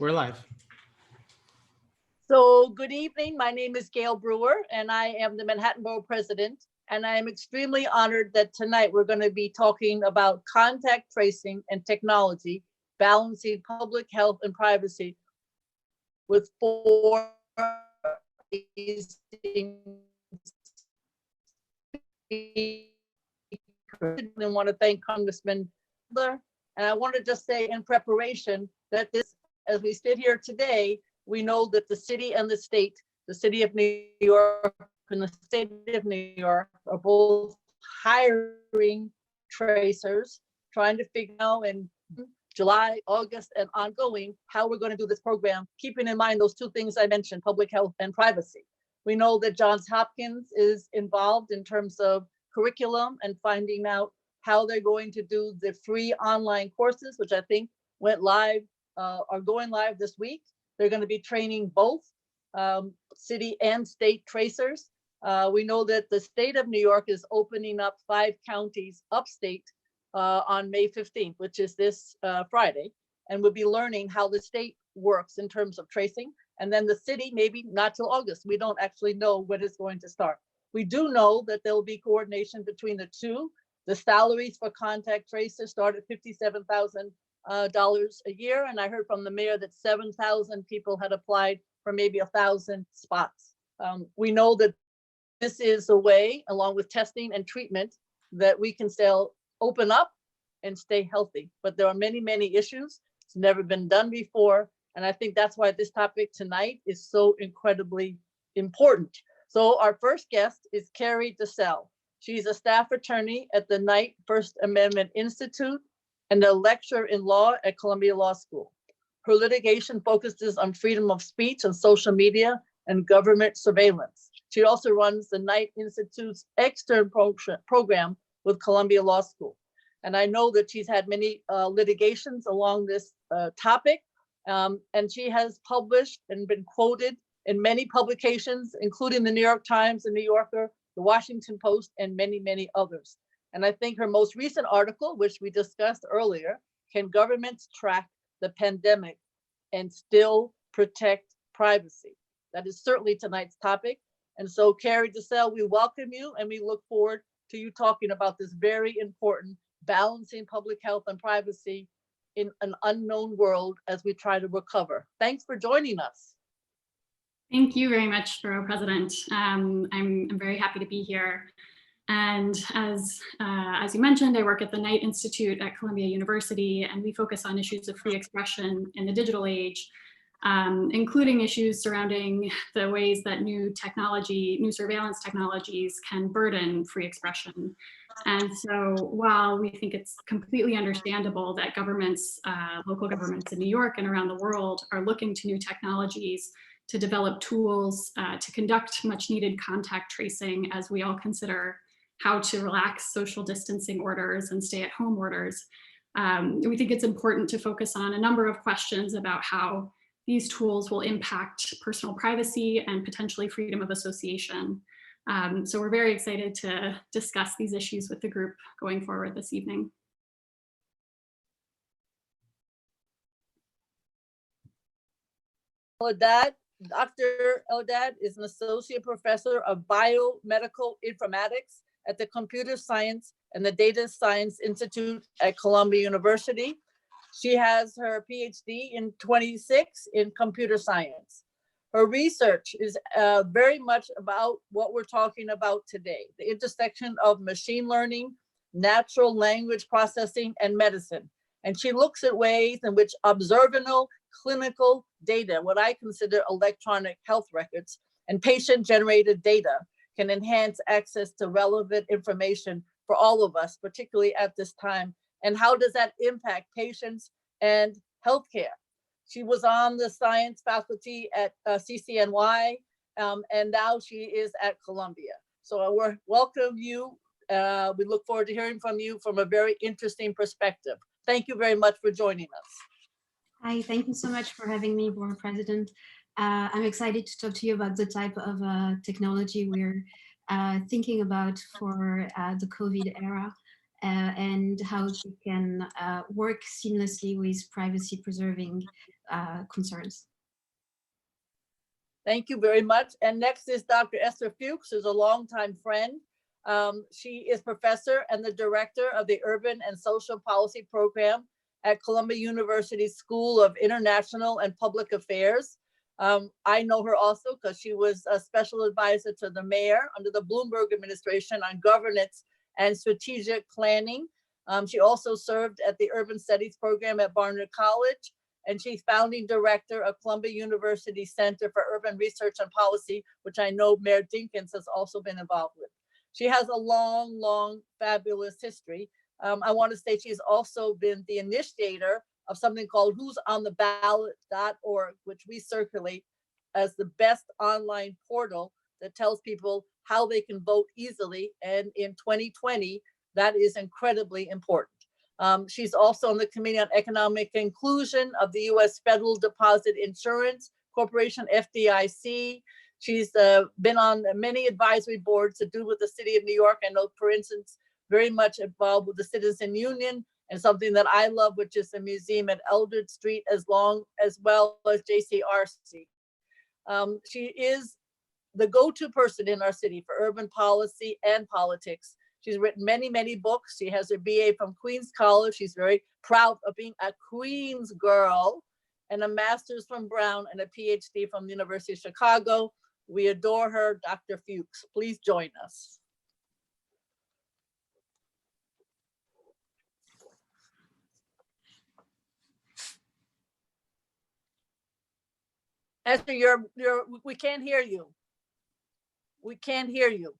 We're live. So good evening. My name is Gale Brewer, and I am the Manhattan Borough President. And I am extremely honored that tonight we're going to be talking about contact tracing and technology, balancing public health and privacy with four amazing speakers. I want to thank Congressman Nadler. And I want to just say in preparation that this, as we sit here today, we know that the city and the state, the city of New York and the state of New York are both hiring tracers, trying to figure out in July, August, and ongoing how we're going to do this program, keeping in mind those two things I mentioned, public health and privacy. We know that Johns Hopkins is involved in terms of curriculum and finding out how they're going to do the free online courses, which I think went live, are going live this week. They're going to be training both city and state tracers. We know that the state of New York is opening up 5 counties upstate on May 15th, which is this Friday. And we'll be learning how the state works in terms of tracing. And then the city, maybe not till August. We don't actually know when it's going to start. We do know that there will be coordination between the two. The salaries for contact tracers start at $57,000 a year. And I heard from the mayor that 7,000 people had applied for maybe 1,000 spots. We know that this is a way, along with testing and treatment, that we can still open up and stay healthy. But there are many, many issues. It's never been done before. And I think that's why this topic tonight is so incredibly important. So our first guest is Carrie DeSalle. She's a staff attorney at the Knight First Amendment Institute and a lecturer in law at Columbia Law School. Her litigation focuses on freedom of speech on social media and government surveillance. She also runs the Knight Institute's extern program with Columbia Law School. And I know that she's had many litigations along this topic, and she has published and been quoted in many publications, including the New York Times, the New Yorker, the Washington Post, and many, many others. And I think her most recent article, which we discussed earlier, Can Governments Track the Pandemic and Still Protect Privacy? That is certainly tonight's topic. And so, Carrie DeSalle, we welcome you and we look forward to you talking about this very important balancing public health and privacy in an unknown world as we try to recover. Thanks for joining us. Thank you very much, Borough President. I'm very happy to be here. And as you mentioned, I work at the Knight Institute at Columbia University, and we focus on issues of free expression in the digital age, including issues surrounding the ways that new surveillance technologies can burden free expression. And so while we think it's completely understandable that governments, local governments in New York and around the world are looking to new technologies to develop tools to conduct much needed contact tracing as we all consider how to relax social distancing orders and stay-at-home orders, we think it's important to focus on a number of questions about how these tools will impact personal privacy and potentially freedom of association. So we're very excited to discuss these issues with the group going forward this evening. Dr. Eldad is an associate professor of biomedical informatics at the Computer Science and the Data Science Institute at Columbia University. She has her PhD in 26 in computer science. Her research is very much about what we're talking about today, the intersection of machine learning, natural language processing, and medicine. And she looks at ways in which observational clinical data, what I consider electronic health records, and patient-generated data can enhance access to relevant information for all of us, particularly at this time. And how does that impact patients and healthcare? She was on the science faculty at CCNY, and now she is at Columbia. So we welcome you. We look forward to hearing from you from a very interesting perspective. Thank you very much for joining us. Hi, thank you so much for having me, Borough President. I'm excited to talk to you about the type of technology we're thinking about for the COVID era and how it can work seamlessly with privacy-preserving concerns. Thank you very much. And next is Dr. Esther Fuchs, who's a longtime friend. She is professor and the director of the Urban and Social Policy Program at Columbia University School of International and Public Affairs. I know her also because she was a special advisor to the mayor under the Bloomberg administration on governance and strategic planning. She also served at the Urban Studies program at Barnard College, and she's founding director of Columbia University Center for Urban Research and Policy, which I know Mayor Dinkins has also been involved with. She has a long, long, fabulous history. I want to say she's also been the initiator of something called Who's on the Ballot.org, which we circulate as the best online portal that tells people how they can vote easily. And in 2020, that is incredibly important. She's also on the Committee on Economic Inclusion of the U.S. Federal Deposit Insurance Corporation, FDIC. She's been on many advisory boards to do with the city of New York. I know, for instance, very much involved with the Citizen Union and something that I love, which is the museum at Eldred Street, as well as JCRC. She is the go-to person in our city for urban policy and politics. She's written many, many books. She has her BA from Queens College. She's very proud of being a Queens girl, and a master's from Brown and a PhD from the University of Chicago. We adore her, Dr. Fuchs. Please join us. Esther, we can't hear you. We can't hear you.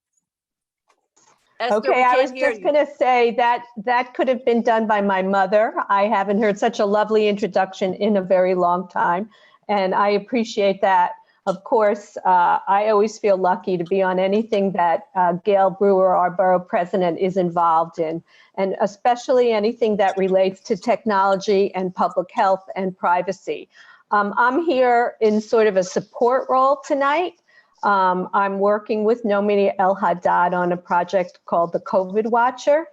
Esther, Okay, I was just going to say that that could have been done by my mother. I haven't heard such a lovely introduction in a very long time, and I appreciate that. Of course, I always feel lucky to be on anything that Gale Brewer, our borough president, is involved in, and especially anything that relates to technology and public health and privacy. I'm here in sort of a support role tonight. I'm working with Nomini El Haddad on a project called the COVID Watcher,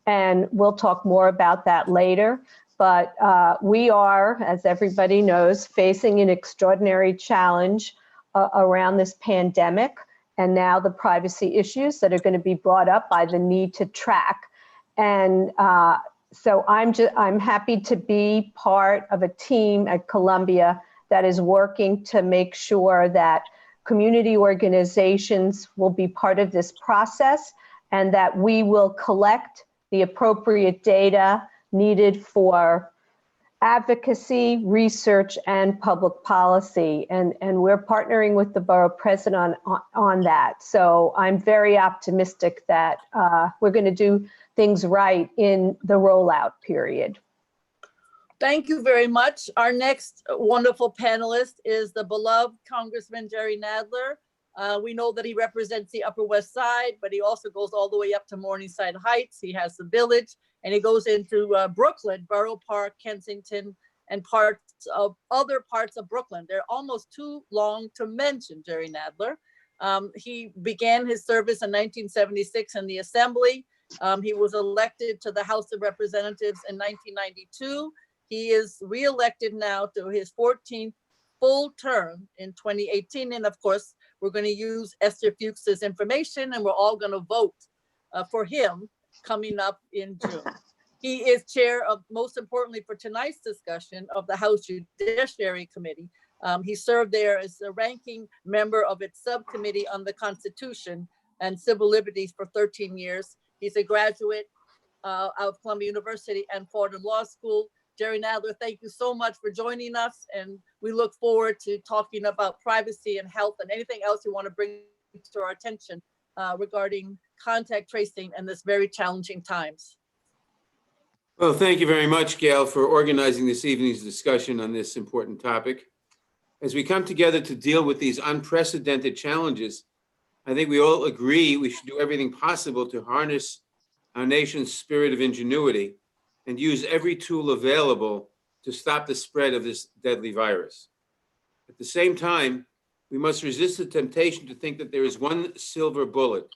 and we'll talk more about that later. But we are, as everybody knows, facing an extraordinary challenge around this pandemic, and now the privacy issues that are going to be brought up by the need to track. And so I'm happy to be part of a team at Columbia that is working to make sure that community organizations will be part of this process, and that we will collect the appropriate data needed for advocacy, research, and public policy. And we're partnering with the borough president on that. So I'm very optimistic that we're going to do things right in the rollout period. Thank you very much. Our next wonderful panelist is the beloved Congressman Jerry Nadler. We know that he represents the Upper West Side, but he also goes all the way up to Morningside Heights. He has the Village, and he goes into Brooklyn, Borough Park, Kensington, and other parts of Brooklyn. They're almost too long to mention Jerry Nadler. He began his service in 1976 in the Assembly. He was elected to the House of Representatives in 1992. He is reelected now to his 14th full term in 2018. And of course, we're going to use Esther Fuchs's information, and we're all going to vote for him coming up in June. He is chair of, most importantly for tonight's discussion, of the House Judiciary Committee. He served there as the ranking member of its subcommittee on the Constitution and Civil Liberties for 13 years. He's a graduate of Columbia University and Fordham Law School. Jerry Nadler, thank you so much for joining us, and we look forward to talking about privacy and health and anything else you want to bring to our attention regarding contact tracing in this very challenging times. Well, thank you very much, Gale, for organizing this evening's discussion on this important topic. As we come together to deal with these unprecedented challenges, I think we all agree we should do everything possible to harness our nation's spirit of ingenuity and use every tool available to stop the spread of this deadly virus. At the same time, we must resist the temptation to think that there is one silver bullet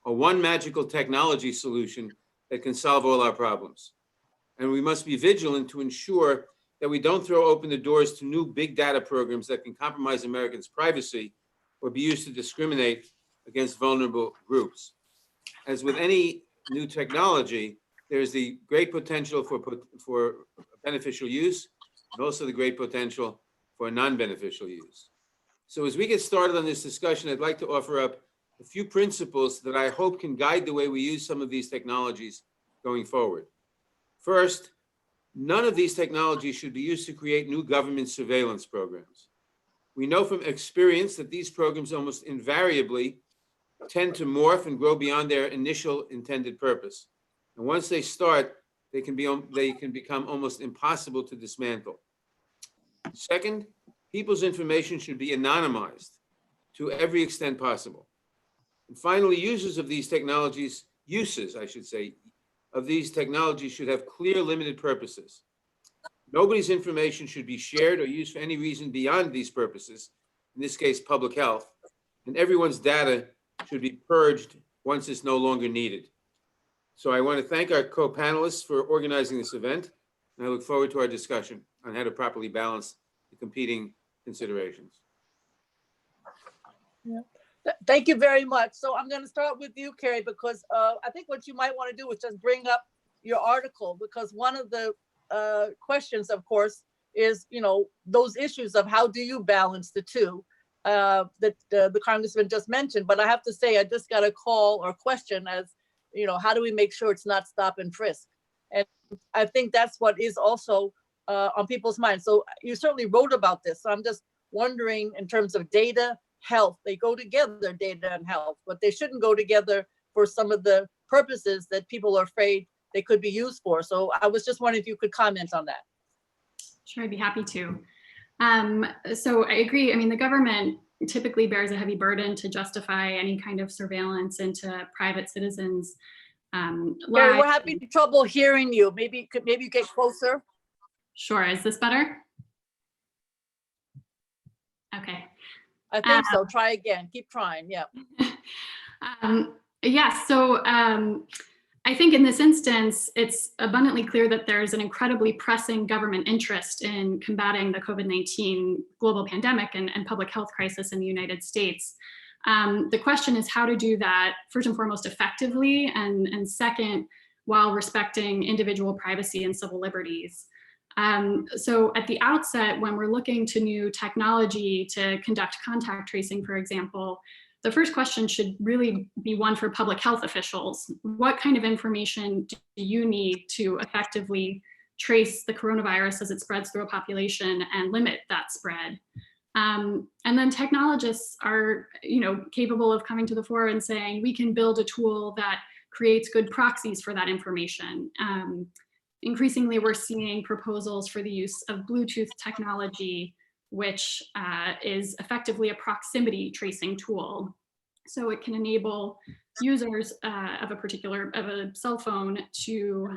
or one magical technology solution that can solve all our problems. And we must be vigilant to ensure that we don't throw open the doors to new big data programs that can compromise Americans' privacy or be used to discriminate against vulnerable groups. As with any new technology, there's the great potential for beneficial use and also the great potential for non-beneficial use. So as we get started on this discussion, I'd like to offer up a few principles that I hope can guide the way we use some of these technologies going forward. First, none of these technologies should be used to create new government surveillance programs. We know from experience that these programs almost invariably tend to morph and grow beyond their initial intended purpose. And once they start, they can become almost impossible to dismantle. Second, people's information should be anonymized to every extent possible. And finally, uses of these technologies, of these technologies should have clear, limited purposes. Nobody's information should be shared or used for any reason beyond these purposes, in this case, public health, and everyone's data should be purged once it's no longer needed. So I want to thank our co-panelists for organizing this event, and I look forward to our discussion on how to properly balance the competing considerations. Yeah. Thank you very much. So I'm going to start with you, Carrie, because I think what you might want to do is just bring up your article, because one of the questions, of course, is, you know, those issues of how do you balance the two that the Congressman just mentioned. But I have to say, I just got a call or question as, you know, how do we make sure it's not stop and frisk? And I think that's what is also on people's minds. So you certainly wrote about this. So I'm just wondering, in terms of data, health, they go together, data and health, but they shouldn't go together for some of the purposes that people are afraid they could be used for. So I was just wondering if you could comment on that. Sure, I'd be happy to. So I agree. I mean, the government typically bears a heavy burden to justify any kind of surveillance into private citizens' Carrie, lives. we're having trouble hearing you. Maybe you get closer. Sure, is this better? Okay. I think so. Try again. Keep trying. Yeah. Yeah, so I think in this instance, it's abundantly clear that there's an incredibly pressing government interest in combating the COVID-19 global pandemic and public health crisis in the United States. The question is how to do that, first and foremost, effectively, and second, while respecting individual privacy and civil liberties. So at the outset, when we're looking to new technology to conduct contact tracing, for example, the first question should really be one for public health officials. What kind of information do you need to effectively trace the coronavirus as it spreads through a population and limit that spread? And then technologists are, you know, capable of coming to the fore and saying, we can build a tool that creates good proxies for that information. Increasingly, we're seeing proposals for the use of Bluetooth technology, which is effectively a proximity tracing tool. So it can enable users of a cell phone to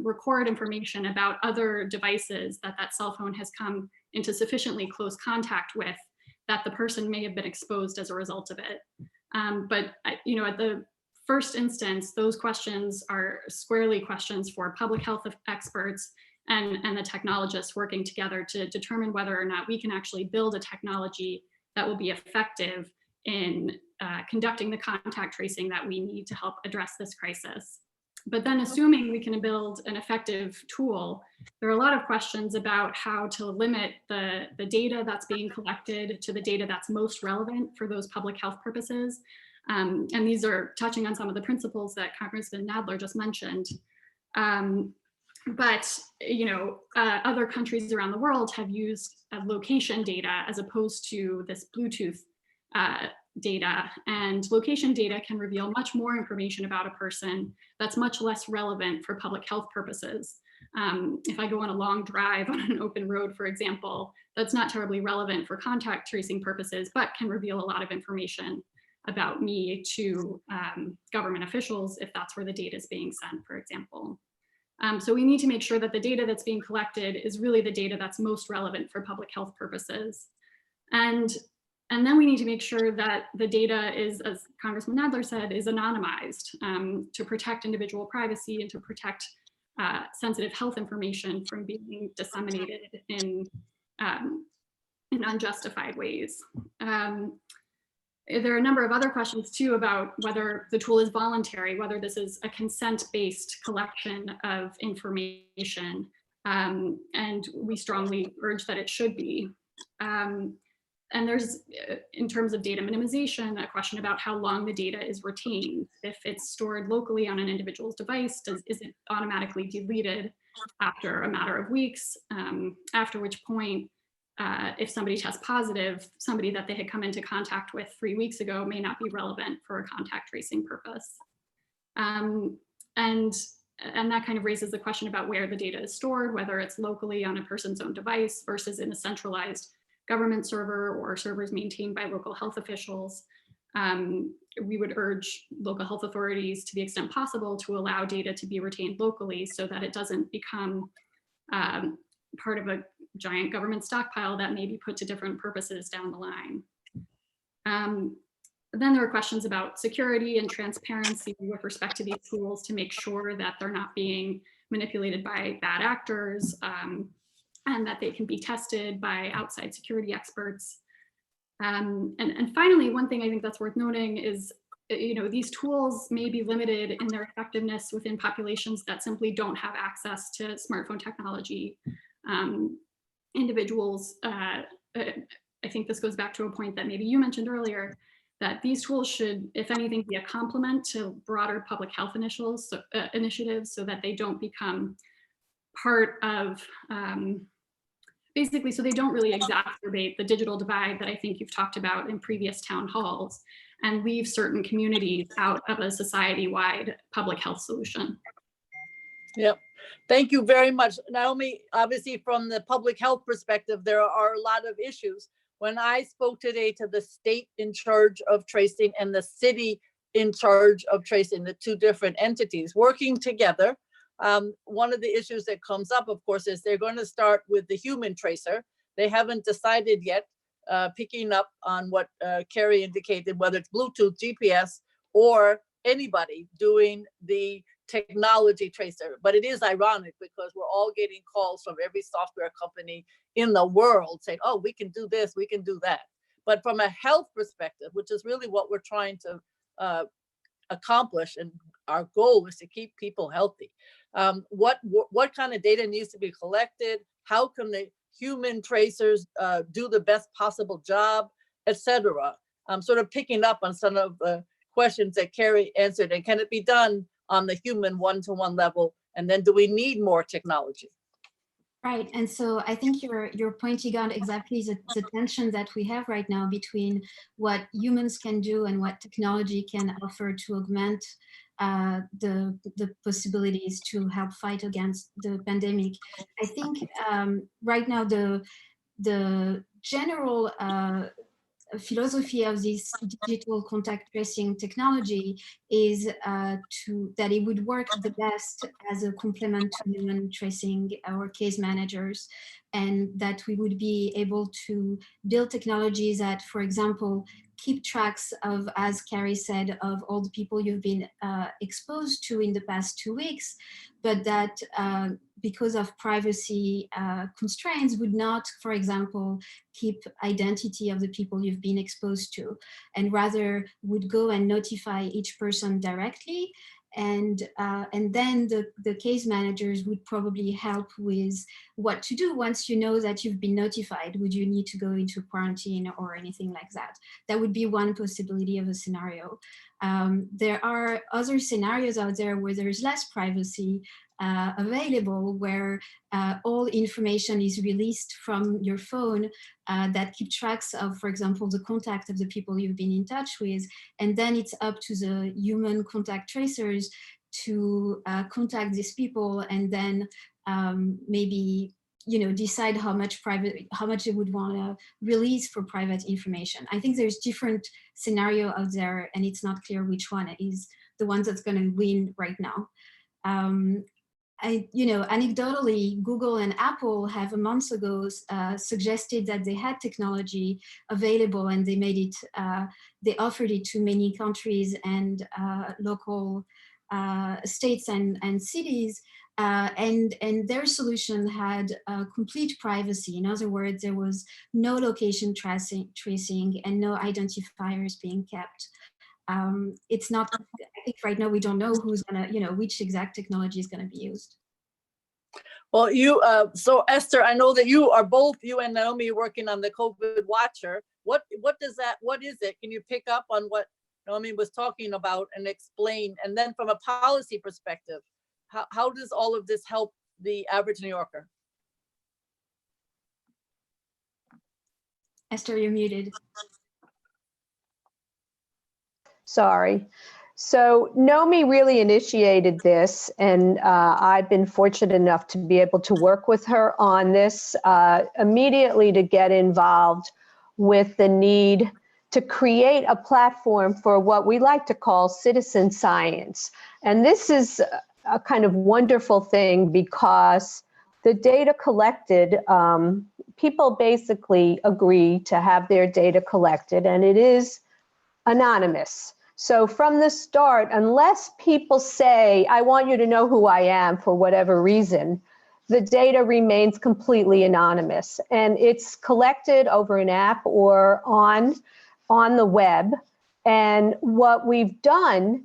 record information about other devices that cell phone has come into sufficiently close contact with, that the person may have been exposed as a result of it. But you know, at the first instance, those questions are squarely questions for public health experts and the technologists working together to determine whether or not we can actually build a technology that will be effective in conducting the contact tracing that we need to help address this crisis. But then assuming we can build an effective tool, there are a lot of questions about how to limit the data that's being collected to the data that's most relevant for those public health purposes. And these are touching on some of the principles that Congressman Nadler just mentioned. But you know, other countries around the world have used location data as opposed to this Bluetooth data, and location data can reveal much more information about a person that's much less relevant for public health purposes. If I go on a long drive on an open road, for example, that's not terribly relevant for contact tracing purposes, but can reveal a lot of information about me to government officials if that's where the data is being sent, for example. So we need to make sure that the data that's being collected is really the data that's most relevant for public health purposes. And then we need to make sure that the data is, as Congressman Nadler said, is anonymized to protect individual privacy and to protect sensitive health information from being disseminated in unjustified ways. There are a number of other questions too about whether the tool is voluntary, whether this is a consent-based collection of information, and we strongly urge that it should be. And there's, in terms of data minimization, a question about how long the data is retained. If it's stored locally on an individual's device, is it automatically deleted after a matter of weeks, after which point, if somebody tests positive, somebody that they had come into contact with 3 weeks ago may not be relevant for a contact tracing purpose. And that kind of raises the question about where the data is stored, whether it's locally on a person's own device versus in a centralized government server or servers maintained by local health officials. We would urge local health authorities, to the extent possible, to allow data to be retained locally so that it doesn't become part of a giant government stockpile that may be put to different purposes down the line. Then there are questions about security and transparency with respect to these tools to make sure that they're not being manipulated by bad actors, and that they can be tested by outside security experts. And finally, one thing I think that's worth noting is, these tools may be limited in their effectiveness within populations that simply don't have access to smartphone technology. Individuals, I think this goes back to a point that maybe you mentioned earlier, that these tools should, if anything, be a complement to broader public health initiatives so that they don't become part of, basically, so they don't really exacerbate the digital divide that I think you've talked about in previous town halls and leave certain communities out of a society-wide public health solution. Yep. Thank you very much. Naomi, obviously from the public health perspective, there are a lot of issues. When I spoke today to the state in charge of tracing and the city in charge of tracing, the two different entities working together, one of the issues that comes up, of course, is they're going to start with the human tracer. They haven't decided yet, picking up on what Carrie indicated, whether it's Bluetooth, GPS, or anybody doing the technology tracer. But it is ironic because we're all getting calls from every software company in the world saying, oh, we can do this, we can do that. But from a health perspective, which is really what we're trying to accomplish, and our goal is to keep people healthy. What kind of data needs to be collected? How can the human tracers do the best possible job, etc. I'm sort of picking up on some of the questions that Carrie answered. And can it be done on the human one-to-one level? And then do we need more technology? Right, and so I think you're pointing out exactly the tension that we have right now between what humans can do and what technology can offer to augment the possibilities to help fight against the pandemic. I think right now the general philosophy of this digital contact tracing technology is that it would work the best as a complement to human tracing or case managers, and that we would be able to build technologies that, for example, keep tracks of, as Carrie said, of all the people you've been exposed to in the past 2 weeks, but that because of privacy constraints would not, for example, keep identity of the people you've been exposed to, and rather would go and notify each person directly. And then the case managers would probably help with what to do once you know that you've been notified. Would you need to go into quarantine or anything like that? That would be one possibility of a scenario. There are other scenarios out there where there's less privacy available, where all information is released from your phone that keep tracks of, for example, the contact of the people you've been in touch with, and then it's up to the human contact tracers to contact these people and then maybe decide how much they would want to release for private information. I think there's different scenario out there, and it's not clear which one is the one that's going to win right now. Anecdotally, Google and Apple have a month ago suggested that they had technology available, and they made it, they offered it to many countries and local states and cities And their solution had complete privacy. In other words, there was no location tracing and no identifiers being kept. It's not, I think right now we don't know who's gonna, which exact technology is gonna be used. Well, so Esther, I know that you and Naomi working on the COVID Watcher. What is it? Can you pick up on what Naomi was talking about and explain? And then from a policy perspective, how does all of this help the average New Yorker? Esther, you're muted. Sorry. So Nomi really initiated this, and I've been fortunate enough to be able to work with her on this immediately to get involved with the need to create a platform for what we like to call citizen science. And this is a kind of wonderful thing because the data collected, people basically agree to have their data collected, and it is anonymous. So from the start, unless people say, I want you to know who I am for whatever reason, the data remains completely anonymous. And it's collected over an app or on the web. And what we've done,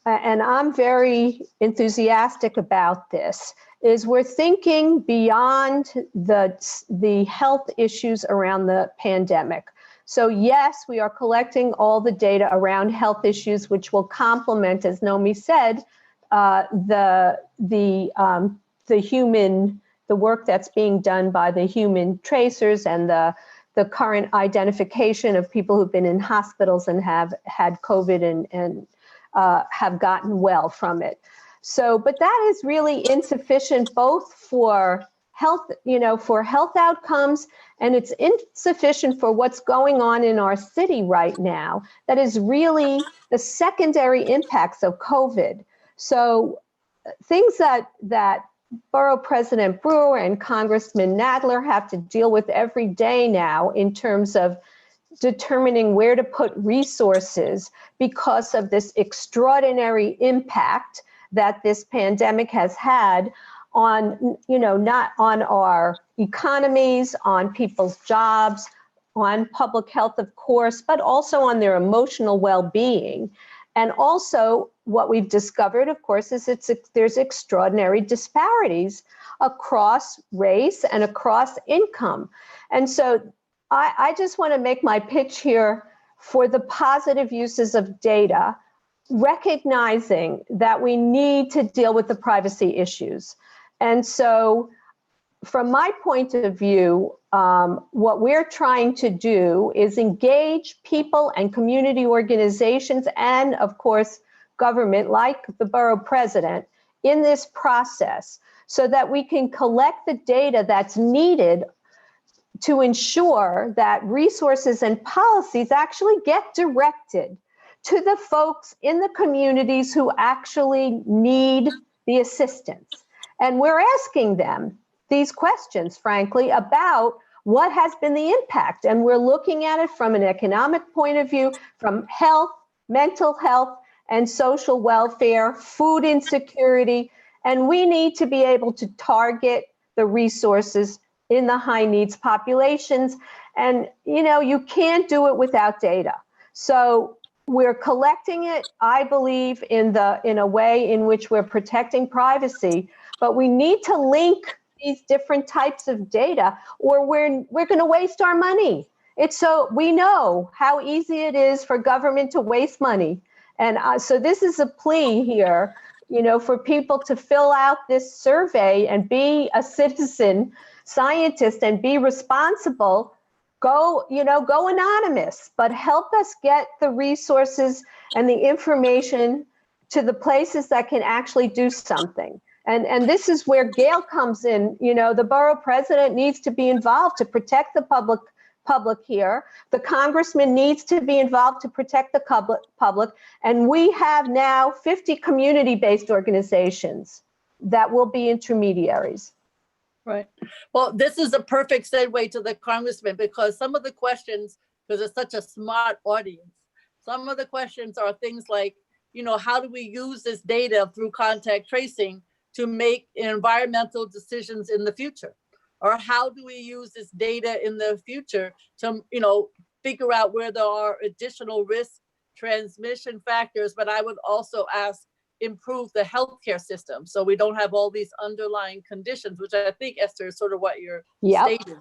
and I'm very enthusiastic about this, is we're thinking beyond the health issues around the pandemic. So yes, we are collecting all the data around health issues, which will complement, as Nomi said, the work that's being done by the human tracers and the current identification of people who've been in hospitals and have had COVID and have gotten well from it. So, but that is really insufficient both for health, for health outcomes, and it's insufficient for what's going on in our city right now. That is really the secondary impacts of COVID. So things that Borough President Brewer and Congressman Nadler have to deal with every day now in terms of determining where to put resources because of this extraordinary impact that this pandemic has had on, not on our economies, on people's jobs, on public health, of course, but also on their emotional well-being. And also what we've discovered, of course, is there's extraordinary disparities across race and across income. And so I just want to make my pitch here for the positive uses of data, recognizing that we need to deal with the privacy issues. And so from my point of view, what we're trying to do is engage people and community organizations and, of course, government like the borough president in this process so that we can collect the data that's needed to ensure that resources and policies actually get directed to the folks in the communities who actually need the assistance. And we're asking them these questions, frankly, about what has been the impact. And we're looking at it from an economic point of view, from health, mental health, and social welfare, food insecurity. And we need to be able to target the resources in the high needs populations. And, you can't do it without data. So we're collecting it, I believe, in a way in which we're protecting privacy, but we need to link these different types of data or we're going to waste our money. We know how easy it is for government to waste money. And so this is a plea here, for people to fill out this survey and be a citizen scientist and be responsible. Go anonymous, but help us get the resources and the information to the places that can actually do something. And this is where Gale comes in. The borough president needs to be involved to protect the public here. The congressman needs to be involved to protect the public. And we have now 50 community-based organizations that will be intermediaries. Right. Well, this is a perfect segue to the congressman, because some of the questions, because it's such a smart audience, some of the questions are things like, how do we use this data through contact tracing to make environmental decisions in the future? Or how do we use this data in the future to, figure out where there are additional risk transmission factors? But I would also ask, improve the healthcare system so we don't have all these underlying conditions, which I think, Esther, is sort of what you're stating.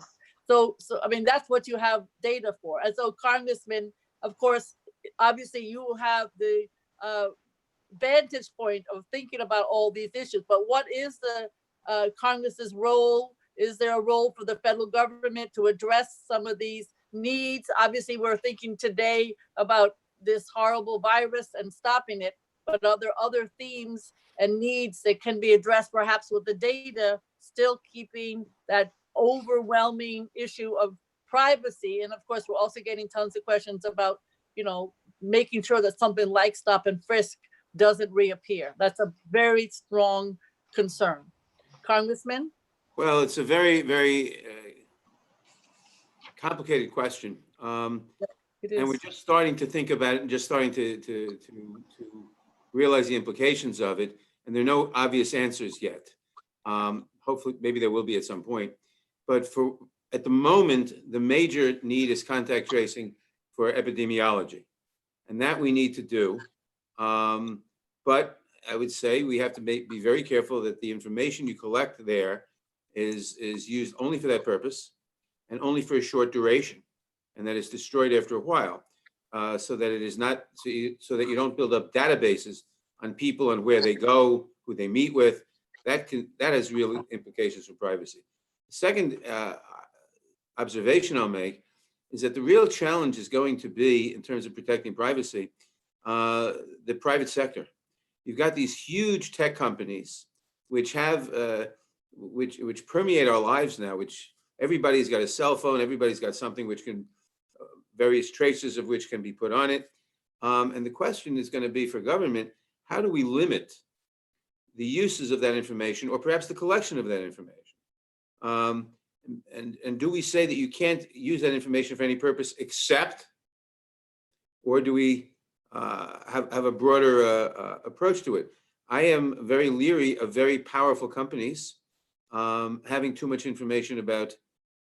So I mean, that's what you have data for. And so, Congressman, of course, obviously you have the vantage point of thinking about all these issues, but what is the Congress's role? Is there a role for the federal government to address some of these needs? Obviously, we're thinking today about this horrible virus and stopping it, but are there other themes and needs that can be addressed perhaps with the data, still keeping that overwhelming issue of privacy? And of course, we're also getting tons of questions about, making sure that something like stop and frisk doesn't reappear. That's a very strong concern. Congressman? Well, it's a very, very complicated question. It is. And we're just starting to think about it and just starting to realize the implications of it. And there are no obvious answers yet. Hopefully, maybe there will be at some point. But at the moment, the major need is contact tracing for epidemiology. And that we need to do. But I would say we have to be very careful that the information you collect there is used only for that purpose and only for a short duration, and that it's destroyed after a while, so that it is not, so that you don't build up databases on people and where they go, who they meet with. That has real implications for privacy. The second observation I'll make is that the real challenge is going to be, in terms of protecting privacy, the private sector. You've got these huge tech companies which have which permeate our lives now, which everybody's got a cell phone, everybody's got something which can, various traces of which can be put on it. And the question is going to be for government, how do we limit the uses of that information, or perhaps the collection of that information? And do we say that you can't use that information for any purpose except, or do we have a broader approach to it? I am very leery of very powerful companies having too much information about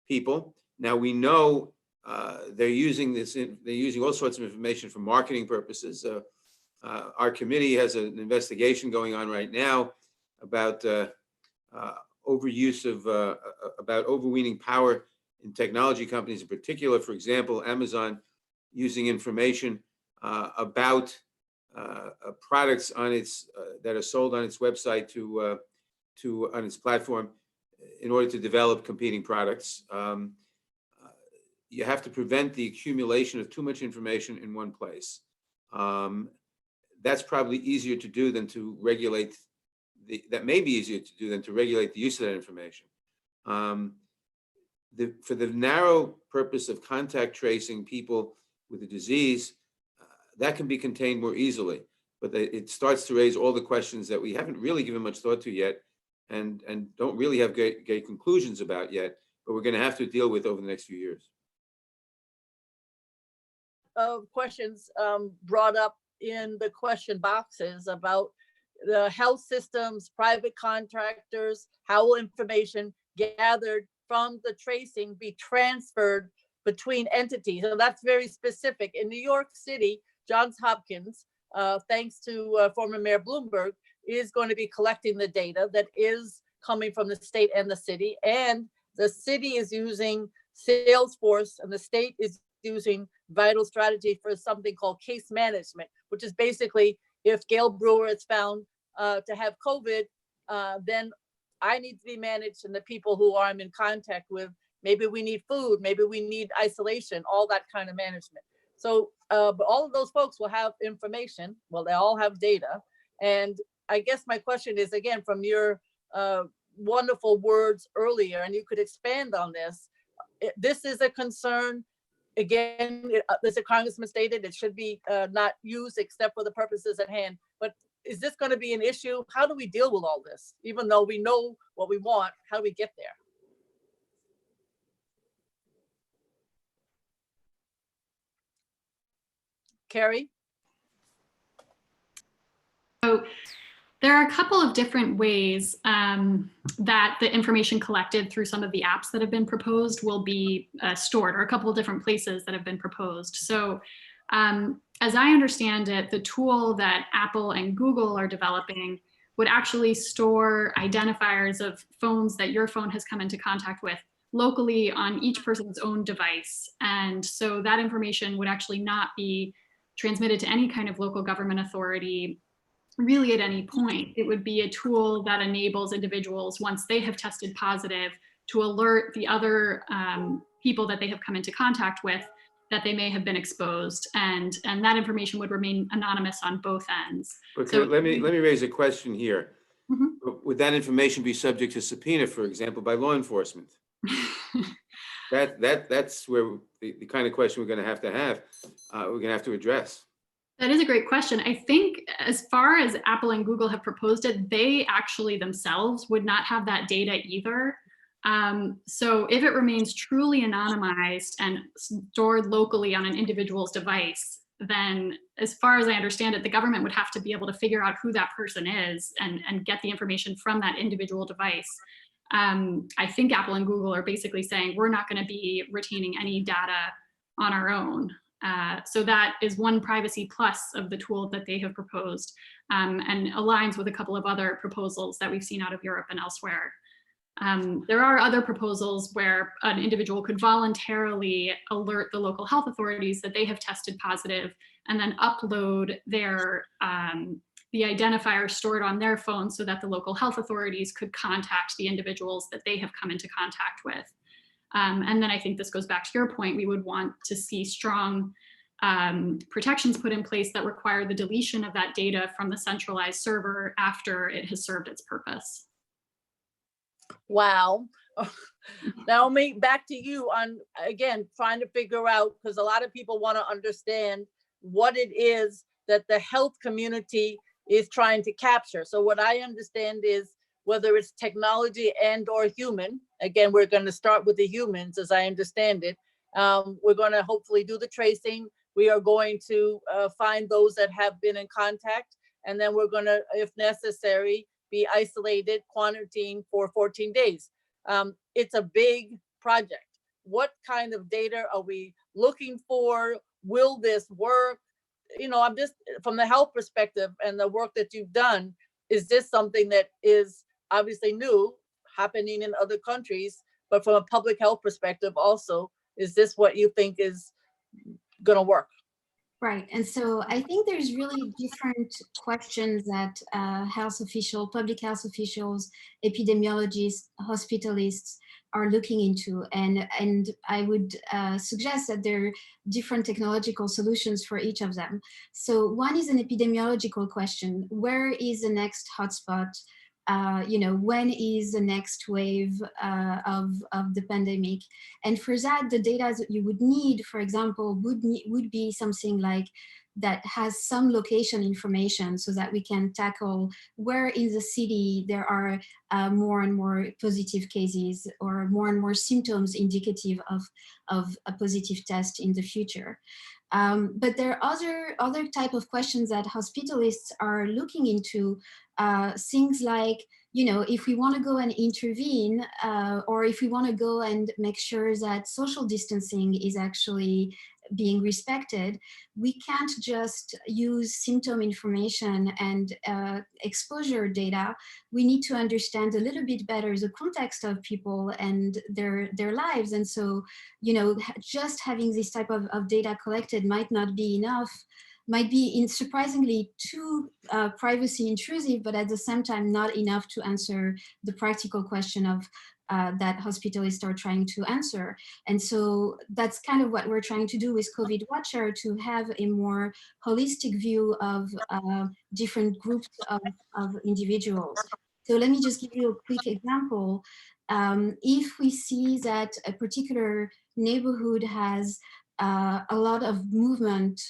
people. Now we know they're using all sorts of information for marketing purposes. Our committee has an investigation going on right now about overuse of, about overweening power in technology companies in particular. For example, Amazon using information about products on its that are sold on its website to on its platform in order to develop competing products. You have to prevent the accumulation of too much information in one place. That's probably easier to do than to regulate that may be easier to do than to regulate the use of that information. For the narrow purpose of contact tracing people with a disease, that can be contained more easily, but it starts to raise all the questions that we haven't really given much thought to yet, and don't really have great conclusions about yet, but we're going to have to deal with over the next few years. Questions brought up in the question boxes about the health systems, private contractors, how will information gathered from the tracing be transferred between entities? And that's very specific. In New York City, Johns Hopkins, thanks to former Mayor Bloomberg, is going to be collecting the data that is coming from the state and the city. And the city is using Salesforce and the state is using Vital Strategy for something called case management, which is basically if Gale Brewer is found to have COVID, then I need to be managed, and the people who I'm in contact with, maybe we need food, maybe we need isolation, all that kind of management. So, but all of those folks will have information. Well, they all have data. And I guess my question is, again, from your wonderful words earlier, and you could expand on this, this is a concern. Again, as the Congressman stated, it should be not used except for the purposes at hand. But is this going to be an issue? How do we deal with all this? Even though we know what we want, how do we get there? Carrie? So There are a couple of different ways that the information collected through some of the apps that have been proposed will be stored, or a couple of different places that have been proposed. So as I understand it, the tool that Apple and Google are developing would actually store identifiers of phones that your phone has come into contact with locally on each person's own device. And so that information would actually not be transmitted to any kind of local government authority really at any point. It would be a tool that enables individuals, once they have tested positive, to alert the other people that they have come into contact with that they may have been exposed, and that information would remain anonymous on both ends. Okay, So let me raise a question here. Mhm. Would that information be subject to subpoena, for example, by law enforcement? That's where the kind of question we're going to have. We're going to have to address. That is a great question. I think as far as Apple and Google have proposed it, they actually themselves would not have that data either. So if it remains truly anonymized and stored locally on an individual's device, then as far as I understand it, the government would have to be able to figure out who that person is and get the information from that individual device. I think Apple and Google are basically saying we're not going to be retaining any data on our own. So that is one privacy plus of the tool that they have proposed, and aligns with a couple of other proposals that we've seen out of Europe and elsewhere. There are other proposals where an individual could voluntarily alert the local health authorities that they have tested positive and then upload their the identifier stored on their phone so that the local health authorities could contact the individuals that they have come into contact with. And then I think this goes back to your point, we would want to see strong protections put in place that require the deletion of that data from the centralized server after it has served its purpose. Wow. Naomi, back to you on, again, trying to figure out, because a lot of people want to understand what it is that the health community is trying to capture. So what I understand is whether it's technology and or human, again, we're going to start with the humans as I understand it. We're going to hopefully do the tracing. We are going to find those that have been in contact, and then we're going to, if necessary, be isolated, quarantined for 14 days. It's a big project. What kind of data are we looking for? Will this work? You know, I'm just, from the health perspective and the work that you've done, is this something that is obviously new, happening in other countries, but from a public health perspective also, is this what you think is going to work? Right, and so I think there's really different questions that health officials, public health officials, epidemiologists, hospitalists are looking into, and I would suggest that there are different technological solutions for each of them. So one is an epidemiological question: where is the next hotspot? You know, when is the next wave of the pandemic? And for that, the data that you would need, for example, would be something like that has some location information so that we can tackle where in the city there are more and more positive cases or more and more symptoms indicative of a positive test in the future. But there are other type of questions that hospitalists are looking into, things like, you know, if we want to go and intervene, or if we want to go and make sure that social distancing is actually being respected, we can't just use symptom information and exposure data. We need to understand a little bit better the context of people and their lives. And so, you know, just having this type of data collected might not be enough, might be surprisingly too privacy intrusive, but at the same time not enough to answer the practical question of that hospitalists are trying to answer. And so that's kind of what we're trying to do with COVID Watcher, to have a more holistic view of different groups of individuals. So let me just give you a quick example. If we see that a particular neighborhood has a lot of movement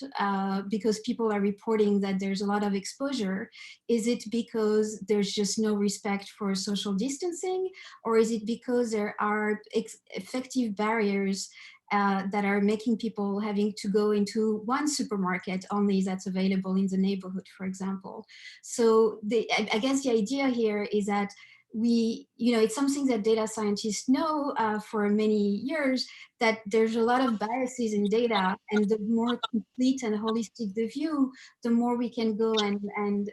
because people are reporting that there's a lot of exposure, is it because there's just no respect for social distancing, or is it because there are effective barriers that are making people having to go into one supermarket only that's available in the neighborhood, for example. So I guess the idea here is that it's something that data scientists know for many years, that there's a lot of biases in data, and the more complete and holistic the view, the more we can go and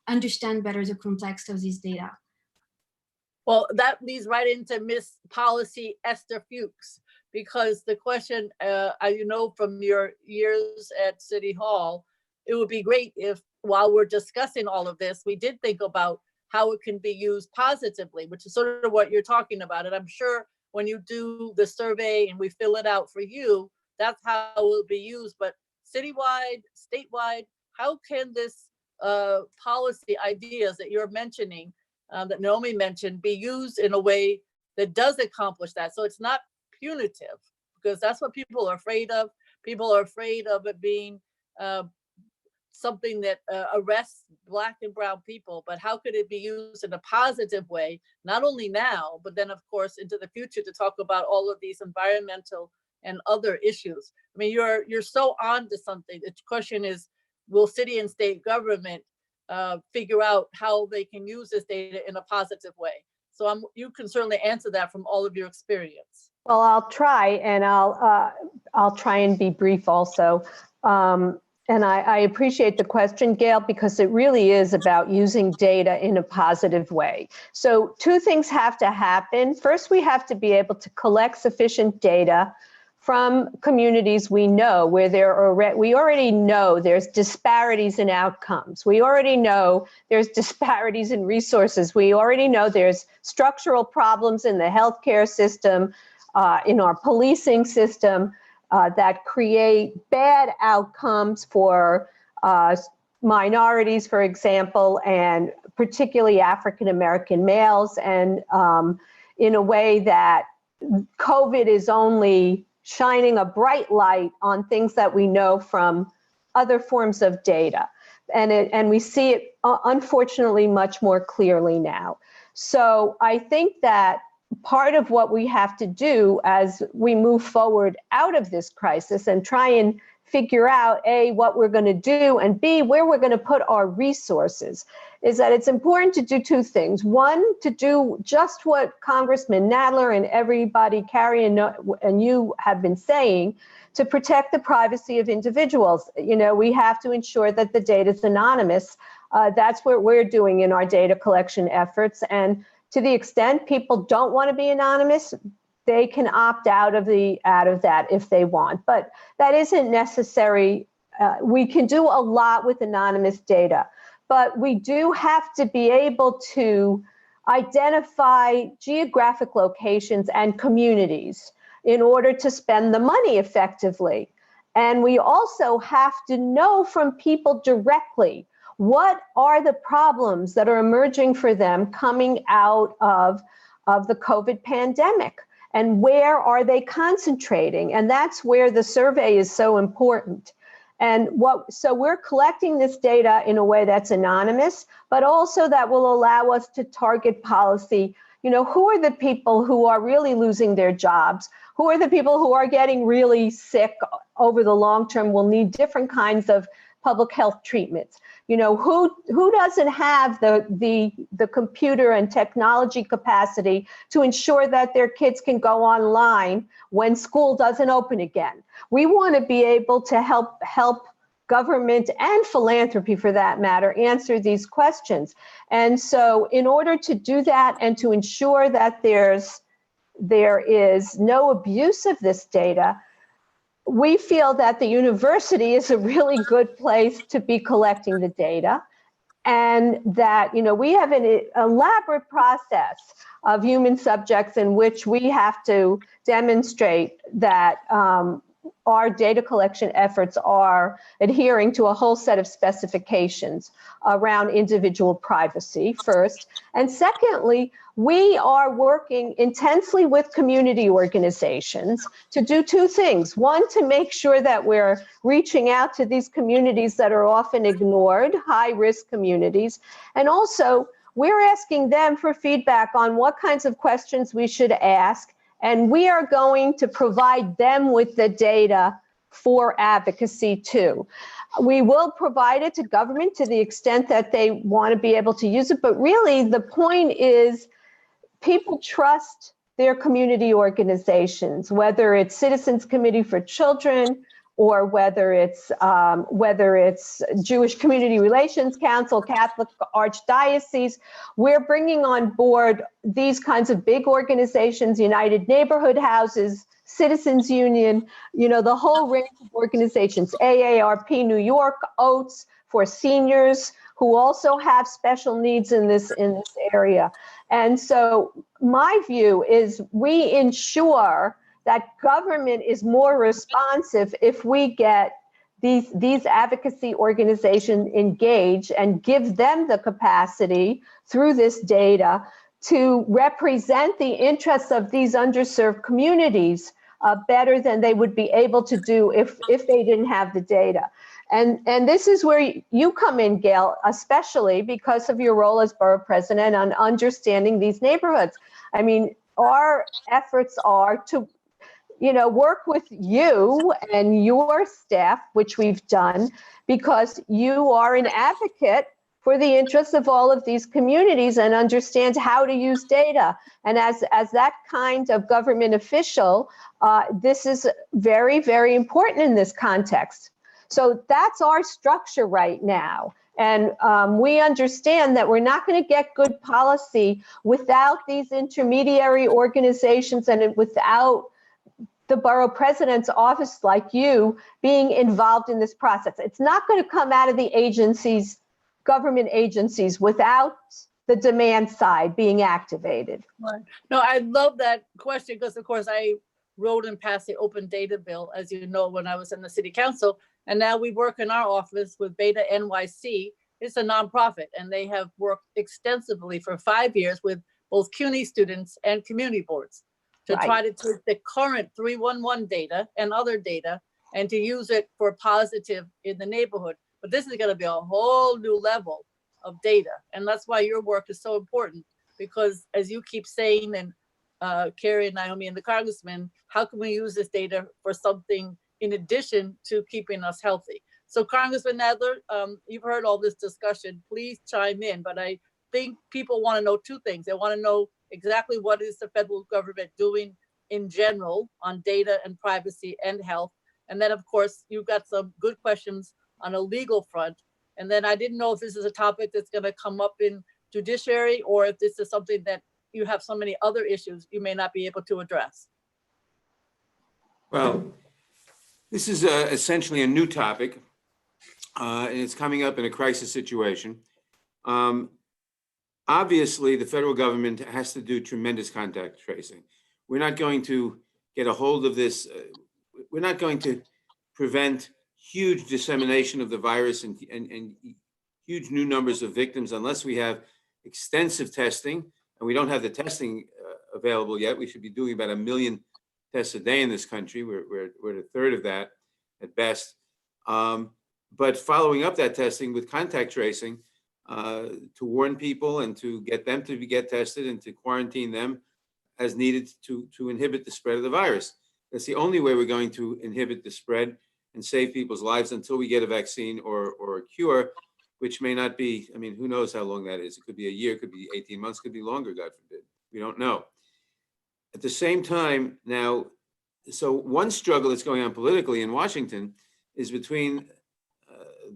understand better the context of this data. Well, that leads right into Miss Policy Esther Fuchs, because the question, from your years at City Hall, it would be great if, while we're discussing all of this, we did think about how it can be used positively, which is sort of what you're talking about. And I'm sure when you do the survey and we fill it out for you, that's how it will be used. But citywide, statewide, how can this policy ideas that you're mentioning, that Naomi mentioned, be used in a way that does accomplish that? So it's not punitive, because that's what people are afraid of. People are afraid of it being something that arrests Black and brown people. But how could it be used in a positive way, not only now, but then of course into the future, to talk about all of these environmental and other issues? I mean, you're so on to something. The question is, will city and state government figure out how they can use this data in a positive way? So you can certainly answer that from all of your experience. Well, I'll try, and I'll try and be brief also. And I appreciate the question, Gale, because it really is about using data in a positive way. So two things have to happen. First, we have to be able to collect sufficient data from communities we know where we already know there's disparities in outcomes. We already know there's disparities in resources. We already know there's structural problems in the healthcare system, in our policing system, that create bad outcomes for minorities, for example, and particularly African-American males, and in a way that COVID is only shining a bright light on things that we know from other forms of data. And we see it, unfortunately, much more clearly now. So I think that part of what we have to do as we move forward out of this crisis and try and figure out, A, what we're going to do, and B, where we're going to put our resources, is that it's important to do two things. One, to do just what Congressman Nadler and everybody, Carrie and you have been saying, to protect the privacy of individuals. We have to ensure that the data is anonymous. That's what we're doing in our data collection efforts. And to the extent people don't want to be anonymous, they can opt out of that if they want. But that isn't necessary. We can do a lot with anonymous data, but we do have to be able to identify geographic locations and communities in order to spend the money effectively. And we also have to know from people directly what are the problems that are emerging for them coming out of the COVID pandemic, and where are they concentrating? And that's where the survey is so important. And so we're collecting this data in a way that's anonymous, but also that will allow us to target policy. Who are the people who are really losing their jobs? Who are the people who are getting really sick over the long term, will need different kinds of public health treatments? Who doesn't have the computer and technology capacity to ensure that their kids can go online when school doesn't open again? We want to be able to help government and philanthropy, for that matter, answer these questions. And so in order to do that and to ensure that there is no abuse of this data, we feel that the university is a really good place to be collecting the data, and that we have an elaborate process of human subjects in which we have to demonstrate that our data collection efforts are adhering to a whole set of specifications around individual privacy, first. And secondly, we are working intensely with community organizations to do two things. One, to make sure that we're reaching out to these communities that are often ignored, high-risk communities. And also, we're asking them for feedback on what kinds of questions we should ask And we are going to provide them with the data for advocacy too. We will provide it to government to the extent that they want to be able to use it. But really, the point is people trust their community organizations, whether it's Citizens Committee for Children, or whether it's Jewish Community Relations Council, Catholic Archdiocese. We're bringing on board these kinds of big organizations, United Neighborhood Houses, Citizens Union, the whole range of organizations, AARP New York, OATS for seniors who also have special needs in this area. And so my view is we ensure that government is more responsive if we get these advocacy organizations engaged and give them the capacity through this data to represent the interests of these underserved communities better than they would be able to do if they didn't have the data. And this is where you come in, Gale, especially because of your role as borough president on understanding these neighborhoods. I mean, our efforts are to work with you and your staff, which we've done, because you are an advocate for the interests of all of these communities and understand how to use data. And as that kind of government official, this is very, very important in this context. So that's our structure right now. And we understand that we're not going to get good policy without these intermediary organizations and without the borough president's office, like you, being involved in this process. It's not going to come out of the agencies, government agencies, without the demand side being activated. Right. No, I love that question because, of course, I wrote and passed the open data bill, as you know, when I was in the city council. And now we work in our office with Beta NYC. It's a nonprofit, and they have worked extensively for 5 years with both CUNY students and community boards to try to take the current 311 data and other data and to use it for positive in the neighborhood. But this is going to be a whole new level of data. And that's why your work is so important, because as you keep saying, and Carrie and Naomi and the Congressman, how can we use this data for something in addition to keeping us healthy? So Congressman Nadler, you've heard all this discussion, please chime in. But I think people want to know two things. They want to know exactly what is the federal government doing in general on data and privacy and health. And then, of course, you've got some good questions on a legal front. And then I didn't know if this is a topic that's going to come up in Judiciary, or if this is something that you have so many other issues you may not be able to address. Well, this is essentially a new topic, and it's coming up in a crisis situation. Obviously, the federal government has to do tremendous contact tracing. We're not going to get a hold of this. We're not going to prevent huge dissemination of the virus and huge new numbers of victims unless we have extensive testing. And we don't have the testing available yet. We should be doing about 1 million tests a day in this country. We're at a third of that at best. But following up that testing with contact tracing, to warn people and to get them to get tested and to quarantine them as needed to inhibit the spread of the virus. That's the only way we're going to inhibit the spread and save people's lives until we get a vaccine or a cure, which may not be, I mean, who knows how long that is? It could be a year, it could be 18 months, could be longer, God forbid. We don't know. At the same time now, so one struggle that's going on politically in Washington is between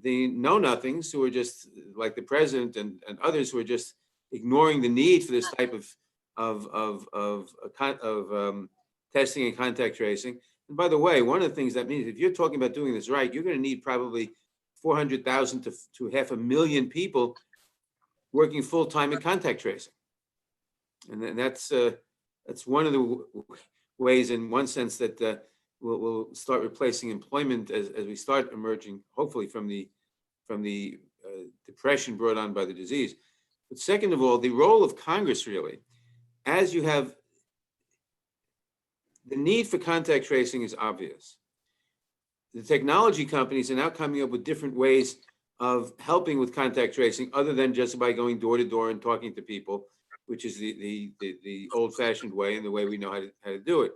the know-nothings who are just like the president and others who are just ignoring the need for this type of testing and contact tracing. And by the way, one of the things that means, if you're talking about doing this right, you're going to need probably 400,000 to 500,000 people working full-time in contact tracing. And that's one of the ways, in one sense, that we'll start replacing employment as we start emerging, hopefully, from the depression brought on by the disease. But second of all, the role of Congress, really, as you have the need for contact tracing is obvious. The technology companies are now coming up with different ways of helping with contact tracing other than just by going door to door and talking to people. which is the old-fashioned way and the way we know how to do it.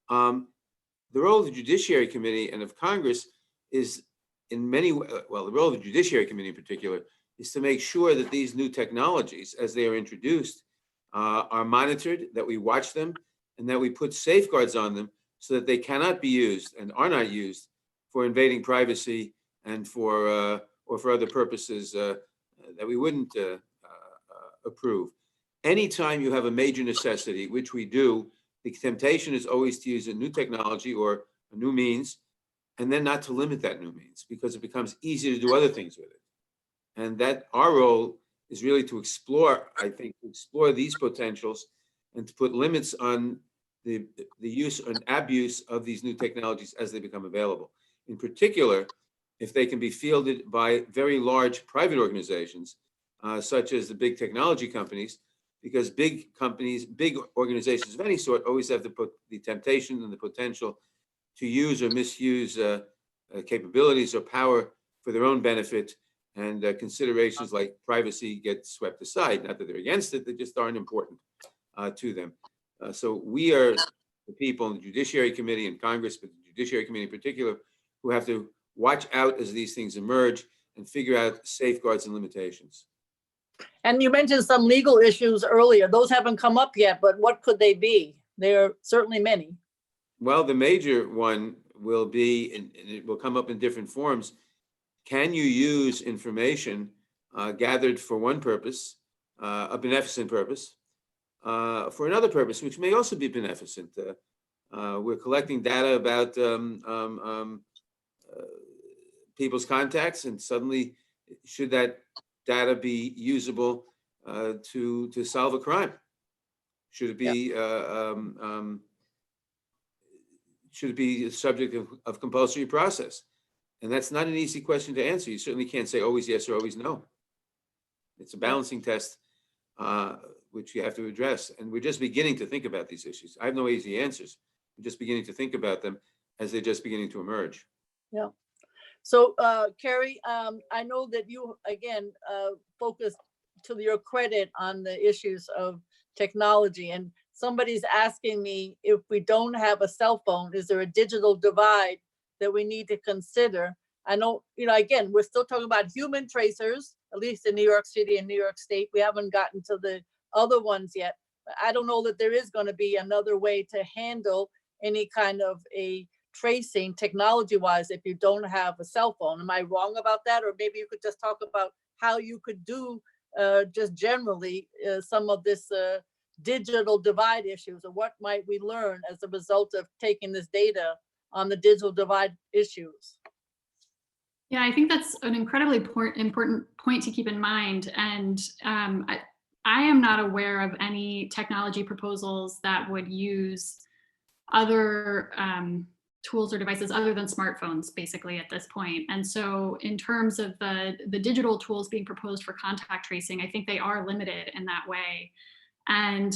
The role of the Judiciary Committee and of Congress is in many, well, the role of the Judiciary Committee in particular is to make sure that these new technologies, as they are introduced, are monitored, that we watch them, and that we put safeguards on them so that they cannot be used and are not used for invading privacy and for or for other purposes that we wouldn't approve. Anytime you have a major necessity, which we do, the temptation is always to use a new technology or a new means, and then not to limit that new means because it becomes easier to do other things with it. And that our role is really to explore, I think, to explore these potentials and to put limits on the use and abuse of these new technologies as they become available. In particular, if they can be fielded by very large private organizations, such as the big technology companies, because big companies, big organizations of any sort always have the temptation and the potential to use or misuse capabilities or power for their own benefit, and considerations like privacy get swept aside. Not that they're against it, they just aren't important to them. So we are the people in the Judiciary Committee and Congress, but the Judiciary Committee in particular, who have to watch out as these things emerge and figure out safeguards and limitations. And you mentioned some legal issues earlier. Those haven't come up yet, but what could they be? There are certainly many. Well, the major one will be, and it will come up in different forms, can you use information gathered for one purpose, a beneficent purpose, for another purpose, which may also be beneficent? We're collecting data about people's contacts, and suddenly, should that data be usable to solve a crime? Should it be should it be the subject of compulsory process? And that's not an easy question to answer. You certainly can't say always yes or always no. It's a balancing test, which you have to address. And we're just beginning to think about these issues. I have no easy answers. We're just beginning to think about them as they're just beginning to emerge. Yeah. So, Carrie, I know that you, again, focused to your credit on the issues of technology. And somebody's asking me, if we don't have a cell phone, is there a digital divide that we need to consider? I know, again, we're still talking about human tracers, at least in New York City and New York State. We haven't gotten to the other ones yet. I don't know that there is going to be another way to handle any kind of a tracing technology-wise if you don't have a cell phone. Am I wrong about that? Or maybe you could just talk about how you could do just generally some of this digital divide issues, or what might we learn as a result of taking this data on the digital divide issues? Yeah, I think that's an incredibly important point to keep in mind. And I am not aware of any technology proposals that would use other tools or devices other than smartphones, basically, at this point. And so in terms of the digital tools being proposed for contact tracing, I think they are limited in that way. And,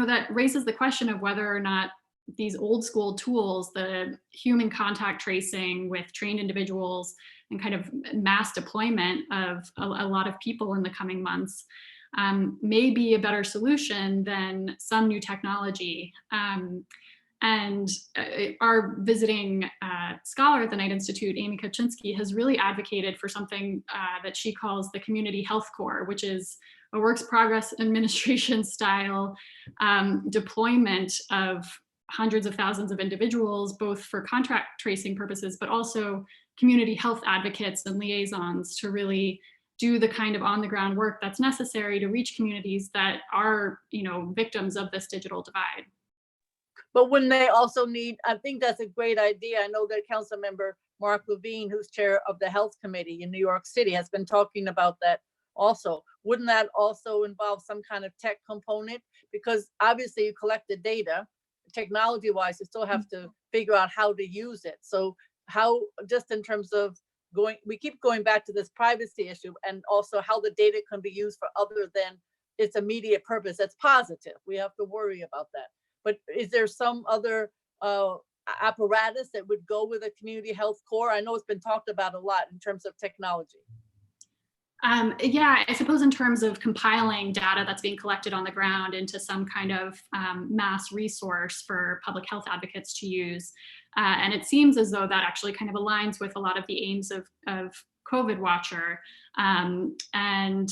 that raises the question of whether or not these old school tools, the human contact tracing with trained individuals and kind of mass deployment of a lot of people in the coming months, may be a better solution than some new technology. And our visiting scholar at the Knight Institute, Amy Kaczynski, has really advocated for something that she calls the Community Health Corps, which is a works progress administration style deployment of hundreds of thousands of individuals, both for contact tracing purposes, but also community health advocates and liaisons to really do the kind of on the ground work that's necessary to reach communities that are, victims of this digital divide. But wouldn't they also need, I think that's a great idea. I know that Council Member Mark Levine, who's chair of the Health Committee in New York City, has been talking about that also. Wouldn't that also involve some kind of tech component? Because obviously you collect the data, technology-wise, you still have to figure out how to use it. So how, just in terms of we keep going back to this privacy issue, and also how the data can be used for other than its immediate purpose. That's positive. We have to worry about that. But is there some other apparatus that would go with a community health corps? I know it's been talked about a lot in terms of technology. Yeah, I suppose in terms of compiling data that's being collected on the ground into some kind of mass resource for public health advocates to use. And it seems as though that actually kind of aligns with a lot of the aims of COVID Watcher. And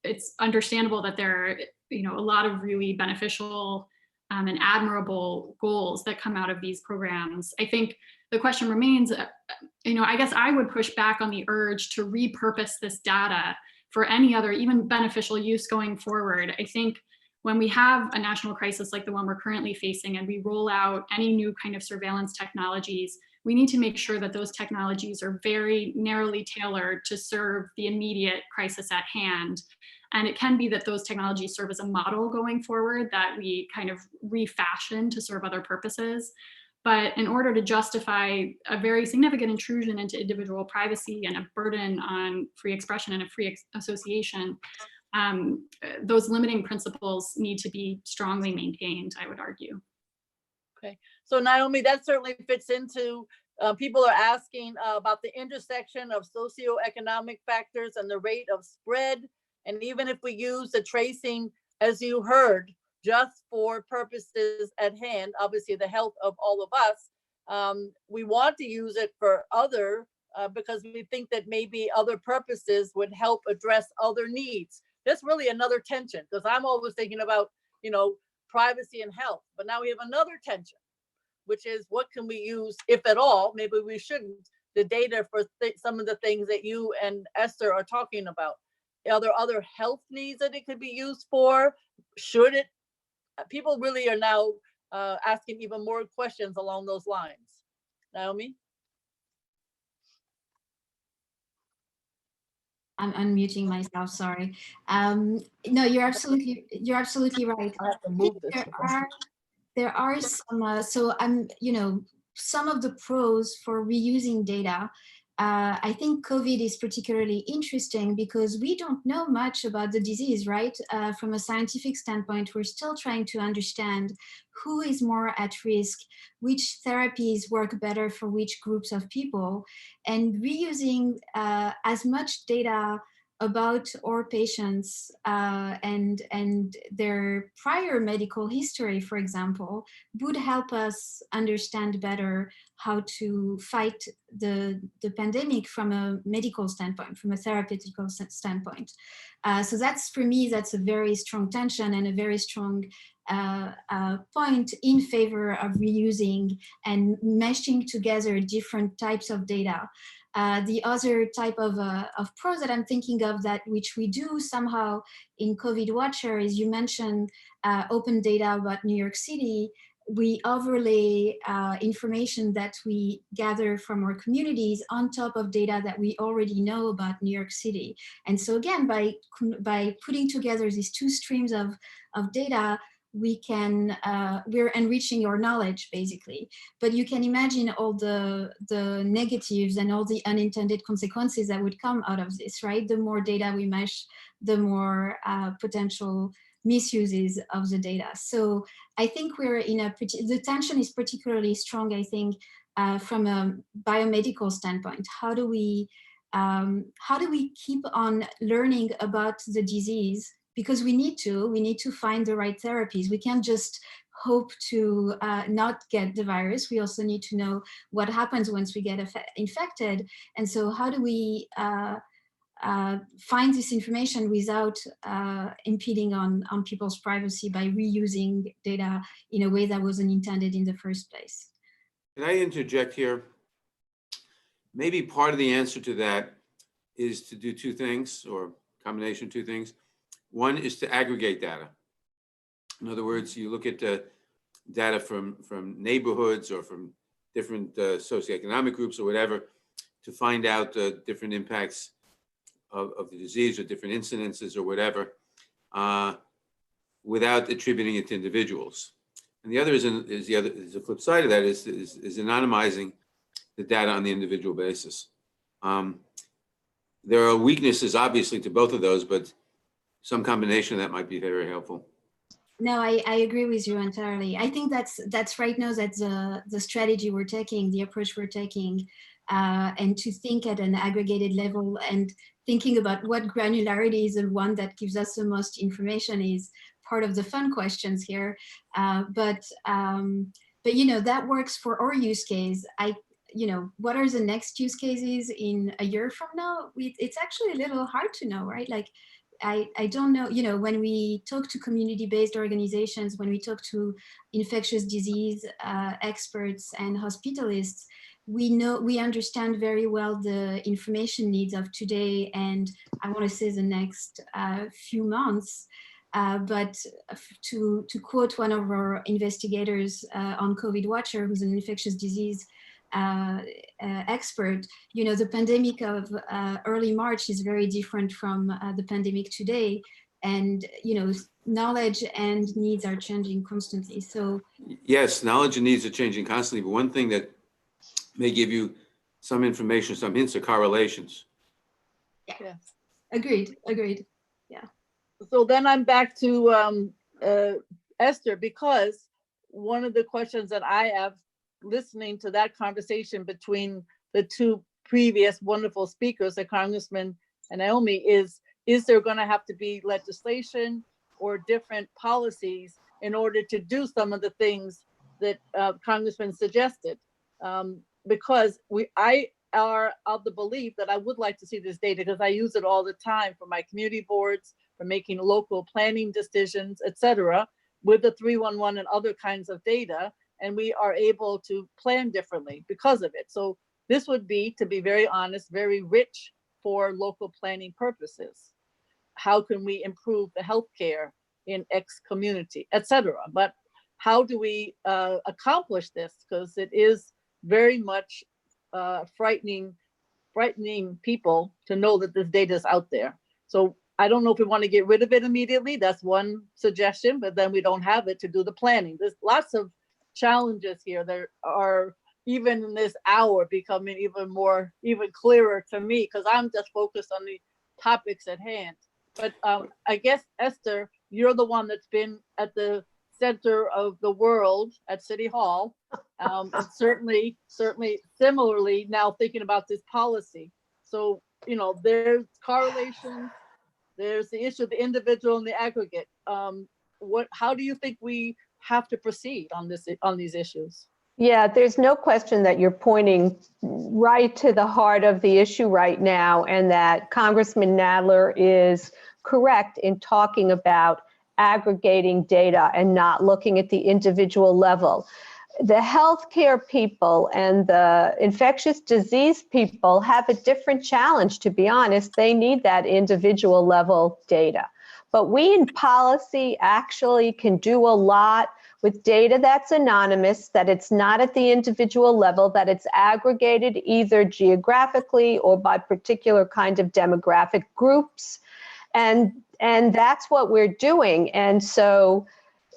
it's understandable that there are, a lot of really beneficial and admirable goals that come out of these programs. I think the question remains, I guess I would push back on the urge to repurpose this data for any other, even beneficial use going forward. I think when we have a national crisis like the one we're currently facing and we roll out any new kind of surveillance technologies, we need to make sure that those technologies are very narrowly tailored to serve the immediate crisis at hand. And it can be that those technologies serve as a model going forward that we kind of refashion to serve other purposes. But in order to justify a very significant intrusion into individual privacy and a burden on free expression and a free association, those limiting principles need to be strongly maintained, I would argue. Okay, so Naomi, that certainly fits into, people are asking about the intersection of socioeconomic factors and the rate of spread. And even if we use the tracing, as you heard, just for purposes at hand, obviously the health of all of us, we want to use it for other, because we think that maybe other purposes would help address other needs. That's really another tension, because I'm always thinking about, privacy and health, but now we have another tension, which is what can we use, if at all, maybe we shouldn't, the data for some of the things that you and Esther are talking about. Are there other health needs that it could be used for? Should it? People really are now asking even more questions along those lines. Naomi? I'm unmuting myself, sorry. No, you're absolutely right. I have to move this. There are some, so some of the pros for reusing data. I think COVID is particularly interesting because we don't know much about the disease, right? From a scientific standpoint, we're still trying to understand who is more at risk, which therapies work better for which groups of people, and reusing as much data about our patients and their prior medical history, for example, would help us understand better how to fight the pandemic from a medical standpoint, from a therapeutical standpoint. So that's, for me, that's a very strong tension and a very strong point in favor of reusing and meshing together different types of data. The other type of pros that I'm thinking of, that which we do somehow in COVID Watcher, is you mentioned open data about New York City. We overlay information that we gather from our communities on top of data that we already know about New York City. And so again, by putting together these two streams of data, we can, we're enriching our knowledge, basically. But you can imagine all the negatives and all the unintended consequences that would come out of this, right? The more data we mesh, the more potential misuses of the data. So I think we're in the tension is particularly strong, I think, from a biomedical standpoint. How do we keep on learning about the disease? Because we need to find the right therapies. We can't just hope to not get the virus. We also need to know what happens once we get infected. And so how do we find this information without impeding on people's privacy by reusing data in a way that wasn't intended in the first place? Can I interject here? Maybe part of the answer to that is to do two things, or a combination of two things. One is to aggregate data. In other words, you look at data from neighborhoods or from different socioeconomic groups or whatever to find out different impacts of the disease or different incidences or whatever, without attributing it to individuals. And the other is the flip side of that is anonymizing the data on the individual basis. There are weaknesses, obviously, to both of those, but some combination of that might be very helpful. No, I agree with you entirely. I think that's right now, that's the strategy we're taking, the approach we're taking, and to think at an aggregated level and thinking about what granularity is the one that gives us the most information is part of the fun questions here. But that works for our use case. What are the next use cases in a year from now? It's actually a little hard to know, right? Like, I don't know, when we talk to community-based organizations, when we talk to infectious disease experts and hospitalists, we understand very well the information needs of today and I want to say the next few months. But to quote one of our investigators on COVID Watcher, who's an infectious disease expert, the pandemic of early March is very different from the pandemic today. And, knowledge and needs are changing constantly. So Yes, knowledge and needs are changing constantly, but one thing that may give you some information, some hints or correlations. Yeah. Agreed. Yeah. So then I'm back to Esther, because one of the questions that I have listening to that conversation between the two previous wonderful speakers, the Congressman and Naomi, is there going to have to be legislation or different policies in order to do some of the things that Congressman suggested? Because I are of the belief that I would like to see this data, because I use it all the time for my community boards, for making local planning decisions, etc., with the 311 and other kinds of data. And we are able to plan differently because of it. So this would be, to be very honest, very rich for local planning purposes. How can we improve the healthcare in X community, etc.? But how do we accomplish this? Because it is very much frightening people to know that this data is out there. So I don't know if we want to get rid of it immediately. That's one suggestion, but then we don't have it to do the planning. There's lots of challenges here that are, even in this hour, becoming even clearer to me, because I'm just focused on the topics at hand. But I guess, Esther, you're the one that's been at the center of the world at City Hall, and certainly similarly now thinking about this policy. So, there's correlation, there's the issue of the individual and the aggregate. How do you think we have to proceed on these issues? Yeah, there's no question that you're pointing right to the heart of the issue right now, and that Congressman Nadler is correct in talking about aggregating data and not looking at the individual level. The healthcare people and the infectious disease people have a different challenge, to be honest. They need that individual level data. But we in policy actually can do a lot with data that's anonymous, that it's not at the individual level, that it's aggregated either geographically or by particular kind of demographic groups. And that's what we're doing. And so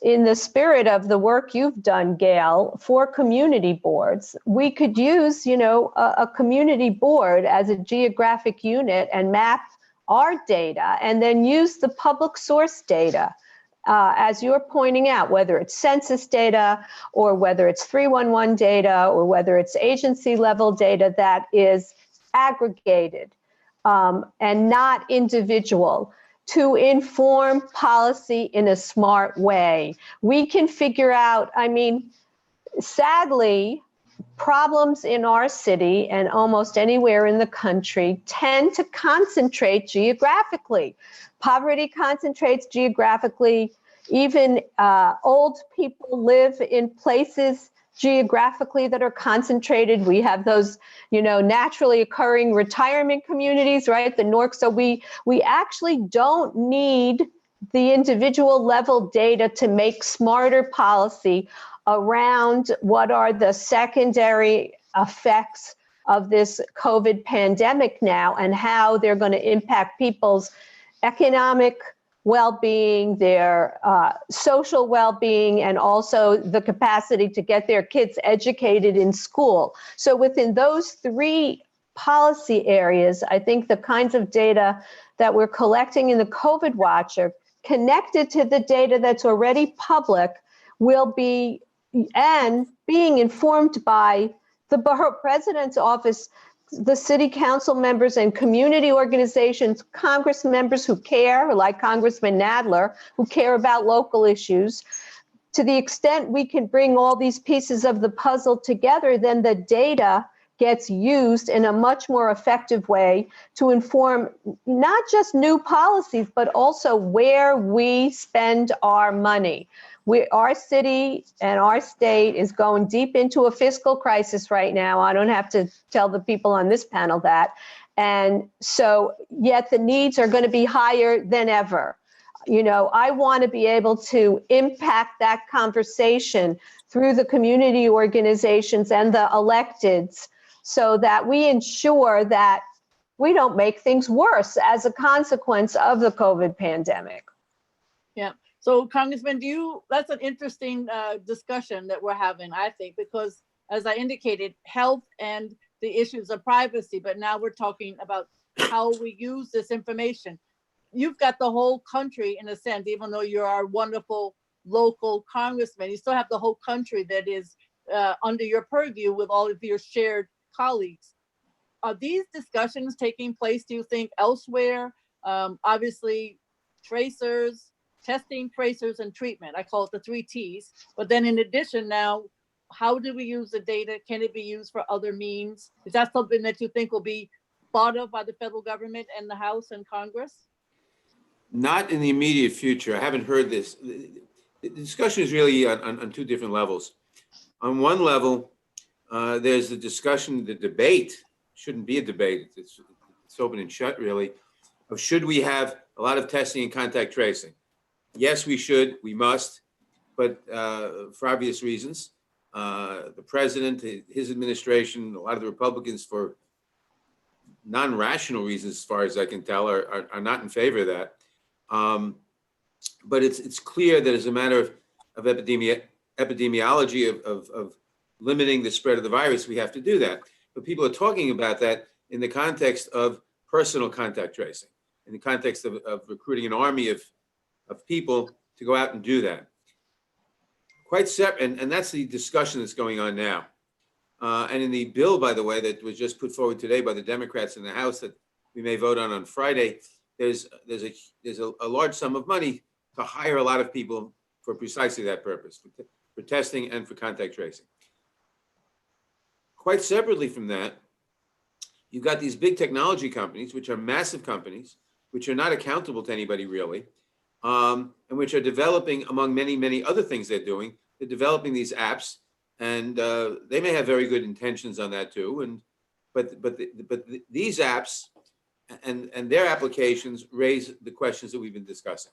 in the spirit of the work you've done, Gale, for community boards, we could use, a community board as a geographic unit and map our data, and then use the public source data, as you're pointing out, whether it's census data or whether it's 311 data or whether it's agency level data that is aggregated and not individual, to inform policy in a smart way. We can figure out, sadly, problems in our city and almost anywhere in the country tend to concentrate geographically. Poverty concentrates geographically. Even old people live in places geographically that are concentrated. We have those, naturally occurring retirement communities, right? The NORC. So we actually don't need the individual level data to make smarter policy around what are the secondary effects of this COVID pandemic now and how they're going to impact people's economic well-being, their social well-being, and also the capacity to get their kids educated in school. So within those three policy areas, I think the kinds of data that we're collecting in the COVID Watcher, connected to the data that's already public, will be, and being informed by the Borough President's Office the city council members and community organizations, Congress members who care, like Congressman Nadler, who care about local issues. To the extent we can bring all these pieces of the puzzle together, then the data gets used in a much more effective way to inform not just new policies, but also where we spend our money. Our city and our state is going deep into a fiscal crisis right now. I don't have to tell the people on this panel that. And so yet the needs are going to be higher than ever. You know, I want to be able to impact that conversation through the community organizations and the electeds so that we ensure that we don't make things worse as a consequence of the COVID pandemic. Yeah. So Congressman, that's an interesting discussion that we're having, I think, because as I indicated, health and the issues of privacy, but now we're talking about how we use this information. You've got the whole country in a sense, even though you're our wonderful local congressman, you still have the whole country that is under your purview with all of your shared colleagues. Are these discussions taking place, do you think, elsewhere? Obviously, tracers, testing, tracers, and treatment. I call it the 3 T's. But then in addition now, how do we use the data? Can it be used for other means? Is that something that you think will be thought of by the federal government and the House and Congress? Not in the immediate future. I haven't heard this. The discussion is really on two different levels. On one level, there's the discussion, the debate, shouldn't be a debate, it's open and shut really, of should we have a lot of testing and contact tracing? Yes, we should, we must, but for obvious reasons. The president, his administration, a lot of the Republicans, for non-rational reasons, as far as I can tell, are not in favor of that. But it's clear that as a matter of epidemiology of limiting the spread of the virus, we have to do that. But people are talking about that in the context of personal contact tracing, in the context of recruiting an army of people to go out and do that. Quite separate, and that's the discussion that's going on now. And in the bill, by the way, that was just put forward today by the Democrats in the House that we may vote on Friday, there's a large sum of money to hire a lot of people for precisely that purpose, for testing and for contact tracing. Quite separately from that, you've got these big technology companies, which are massive companies, which are not accountable to anybody really, and which are developing, among many, many other things they're doing, they're developing these apps, and they may have very good intentions on that too. But these apps and their applications raise the questions that we've been discussing.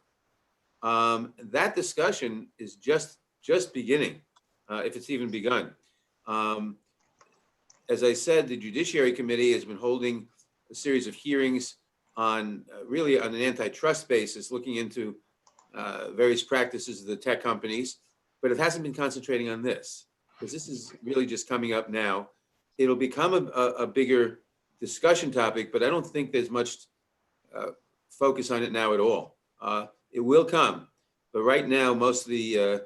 That discussion is just beginning, if it's even begun. As I said, the Judiciary Committee has been holding a series of hearings on really on an antitrust basis, looking into various practices of the tech companies, but it hasn't been concentrating on this, because this is really just coming up now. It'll become a bigger discussion topic, but I don't think there's much focus on it now at all. It will come, but right now, most of the,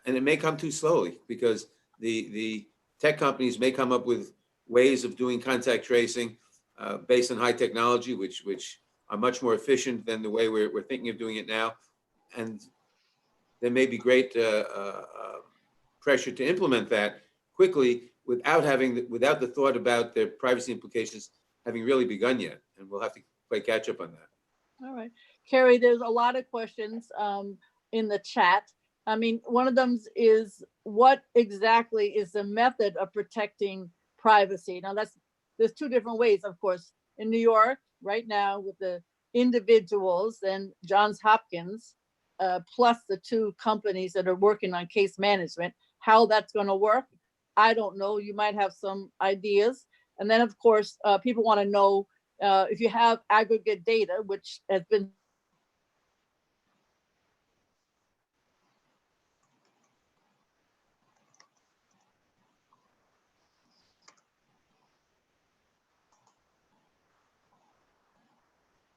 and it may come too slowly, because the tech companies may come up with ways of doing contact tracing based on high technology, which are much more efficient than the way we're thinking of doing it now. And there may be great pressure to implement that quickly without the thought about their privacy implications having really begun yet. And we'll have to play catch up on that. All right. Carrie, there's a lot of questions in the chat. I mean, one of them is, what exactly is the method of protecting privacy? Now, there's two different ways, of course. In New York, right now, with the individuals and Johns Hopkins, plus the two companies that are working on case management, how that's going to work, I don't know. You might have some ideas. And then, of course, people want to know if you have aggregate data, which has been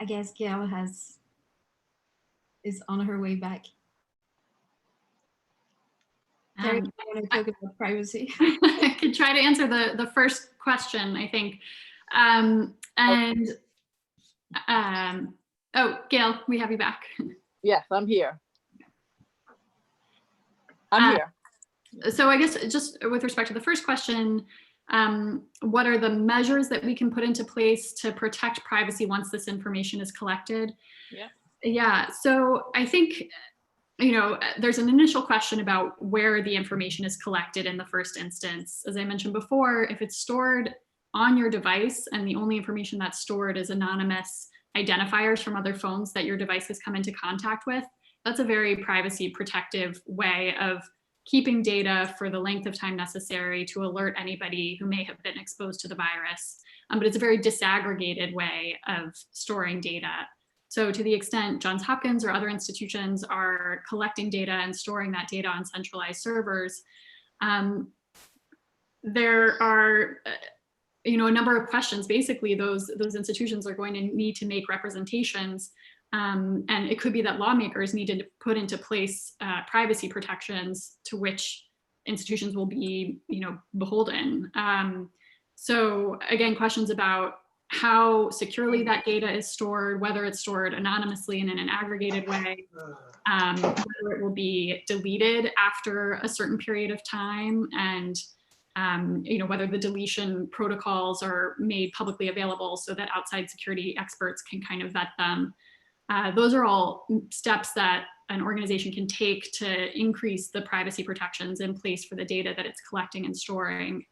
I guess Gale is on her way back. Carrie, I want to talk about privacy. I could try to answer the first question, I think. Oh, Gale, we have you back. Yes, I'm here. I'm here. So I guess just with respect to the first question, what are the measures that we can put into place to protect privacy once this information is collected? Yeah, so I think, there's an initial question about where the information is collected in the first instance. As I mentioned before, if it's stored on your device and the only information that's stored is anonymous identifiers from other phones that your device has come into contact with, that's a very privacy protective way of keeping data for the length of time necessary to alert anybody who may have been exposed to the virus. But it's a very disaggregated way of storing data. So to the extent Johns Hopkins or other institutions are collecting data and storing that data on centralized servers, there are a number of questions. Basically, those institutions are going to need to make representations, and it could be that lawmakers need to put into place privacy protections to which institutions will be beholden. So again, questions about how securely that data is stored, whether it's stored anonymously and in an aggregated way, whether it will be deleted after a certain period of time, and whether the deletion protocols are made publicly available so that outside security experts can kind of vet them. Those are all steps that an organization can take to increase the privacy protections in place for the data that it's collecting and storing.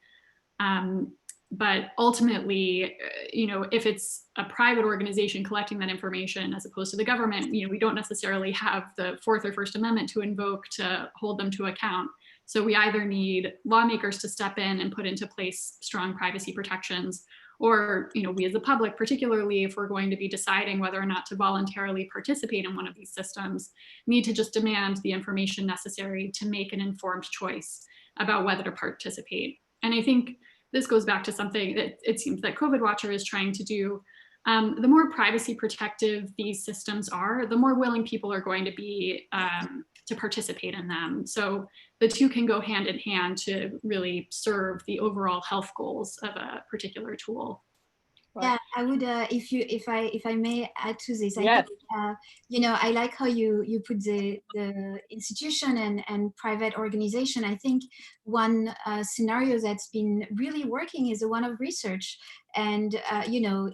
But ultimately, if it's a private organization collecting that information as opposed to the government, we don't necessarily have the Fourth or First Amendment to invoke to hold them to account. So we either need lawmakers to step in and put into place strong privacy protections, or we as the public, particularly if we're going to be deciding whether or not to voluntarily participate in one of these systems, need to just demand the information necessary to make an informed choice about whether to participate. And I think this goes back to something that it seems that COVID Watcher is trying to do. The more privacy protective these systems are, the more willing people are going to be to participate in them. So the two can go hand in hand to really serve the overall health goals of a particular tool. Yeah, I would, if I may add to this, Yes. I think, I like how you put the institution and private organization. I think one scenario that's been really working is the one of research, and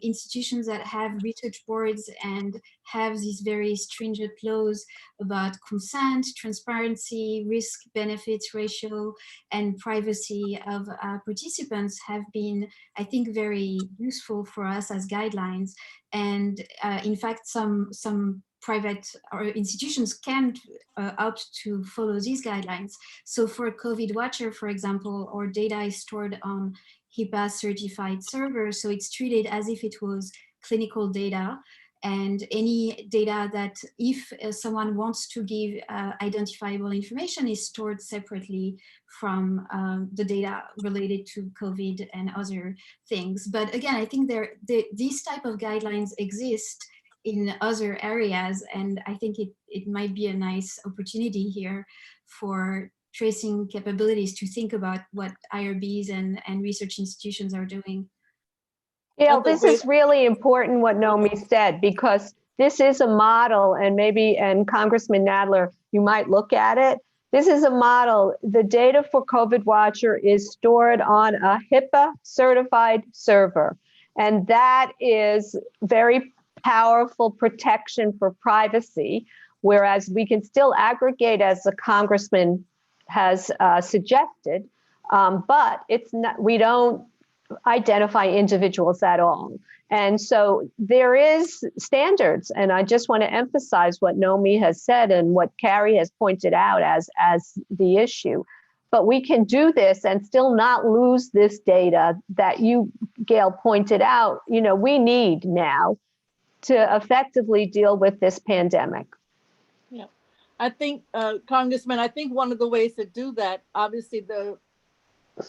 institutions that have research boards and have these very stringent laws about consent, transparency, risk benefits ratio, and privacy of participants have been, I think, very useful for us as guidelines. And in fact, some private or institutions can opt to follow these guidelines. So for COVID Watcher, for example, our data is stored on HIPAA certified servers. So it's treated as if it was clinical data. And any data that, if someone wants to give identifiable information, is stored separately from the data related to COVID and other things. But again, I think these type of guidelines exist in other areas, and I think it might be a nice opportunity here for tracing capabilities to think about what IRBs and research institutions are doing. Gail, this is really important what Nomi said, because this is a model, and Congressman Nadler, you might look at it. This is a model. The data for COVID Watcher is stored on a HIPAA certified server. And that is very powerful protection for privacy, whereas we can still aggregate, as the Congressman has suggested, but it's not, we don't identify individuals at all. And so there is standards, and I just want to emphasize what Nomi has said and what Carrie has pointed out as the issue. But we can do this and still not lose this data that you, Gail, pointed out, we need now to effectively deal with this pandemic. Yeah, I think, Congressman, I think one of the ways to do that, obviously the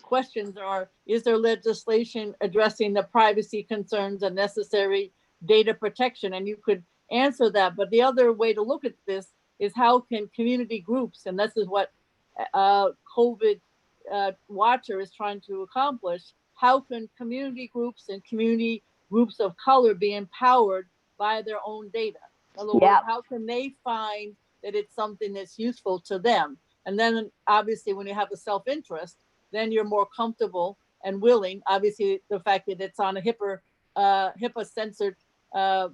questions are, is there legislation addressing the privacy concerns and necessary data protection? And you could answer that. But the other way to look at this is, how can community groups, and this is what COVID Watcher is trying to accomplish, how can community groups and community groups of color be empowered by their own data? In other words, Yep. how can they find that it's something that's useful to them? And then obviously when you have a self-interest, then you're more comfortable and willing. Obviously the fact that it's on a HIPAA censored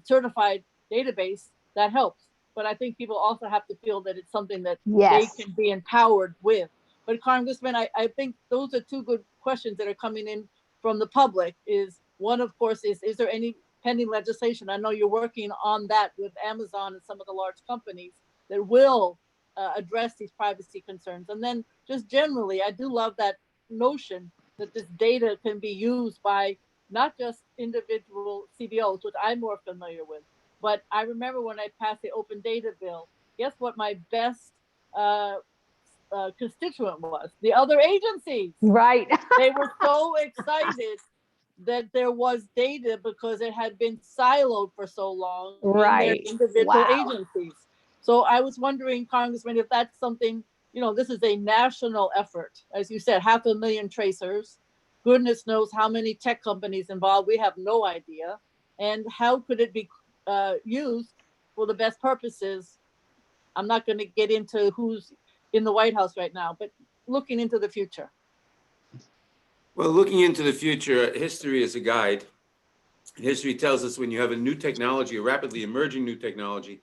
certified database, that helps. But I think people also have to feel that it's something that they Yes. can be empowered with. But Congressman, I think those are two good questions that are coming in from the public. Is one, of course, is there any pending legislation? I know you're working on that with Amazon and some of the large companies that will address these privacy concerns. And then just generally, I do love that notion that this data can be used by not just individual CBOs, which I'm more familiar with, but I remember when I passed the open data bill, guess what my best constituent was? The other agencies. Right. They were so excited that there was data because it had been siloed for so long Right. in their individual Wow. agencies. So I was wondering, Congressman, if that's something, this is a national effort. As you said, 500,000 tracers. Goodness knows how many tech companies involved. We have no idea. And how could it be used for the best purposes? I'm not going to get into who's in the White House right now, but looking into the future. Well, looking into the future, history is a guide. History tells us when you have a new technology, a rapidly emerging new technology,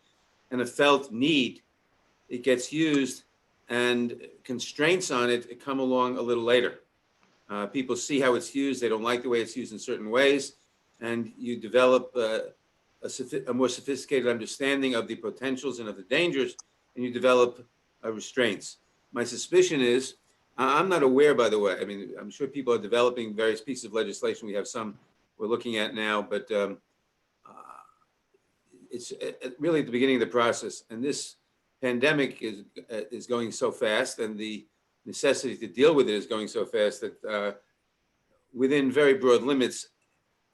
and a felt need, it gets used, and constraints on it come along a little later. People see how it's used. They don't like the way it's used in certain ways, and you develop a more sophisticated understanding of the potentials and of the dangers, and you develop restraints. My suspicion is, I'm not aware, by the way, I mean, I'm sure people are developing various pieces of legislation. We have some we're looking at now, but it's really at the beginning of the process. And this pandemic is going so fast, and the necessity to deal with it is going so fast that within very broad limits,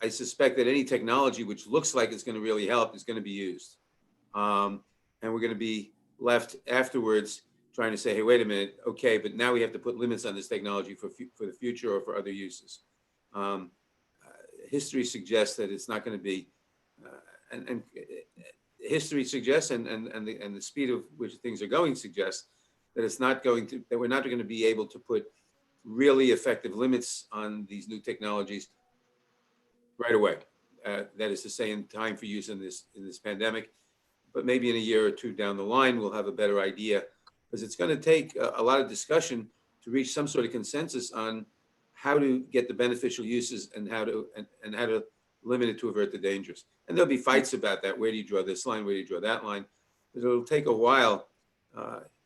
I suspect that any technology which looks like it's going to really help is going to be used. And we're going to be left afterwards trying to say, hey, wait a minute, okay, but now we have to put limits on this technology for the future or for other uses. History suggests that it's not going to be, and history suggests, and the speed of which things are going suggests that it's not going to, that we're not going to be able to put really effective limits on these new technologies right away. That is to say, in time for use in this pandemic, but maybe in a year or two down the line, we'll have a better idea, because it's going to take a lot of discussion to reach some sort of consensus on how to get the beneficial uses and how to limit it to avert the dangers. And there'll be fights about that. Where do you draw this line? Where do you draw that line? But it'll take a while,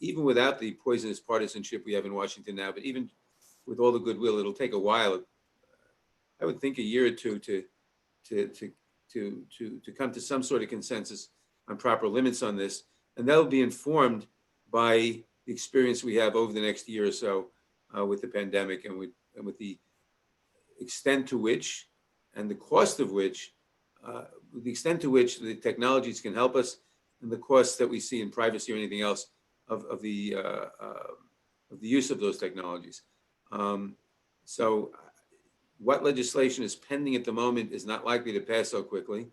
even without the poisonous partisanship we have in Washington now, but even with all the goodwill, it'll take a while. I would think a year or two to come to some sort of consensus on proper limits on this. And that'll be informed by the experience we have over the next year or so with the pandemic, and with the extent to which and the cost of which, the extent to which the technologies can help us, and the costs that we see in privacy or anything else of the use of those technologies. So what legislation is pending at the moment is not likely to pass so quickly,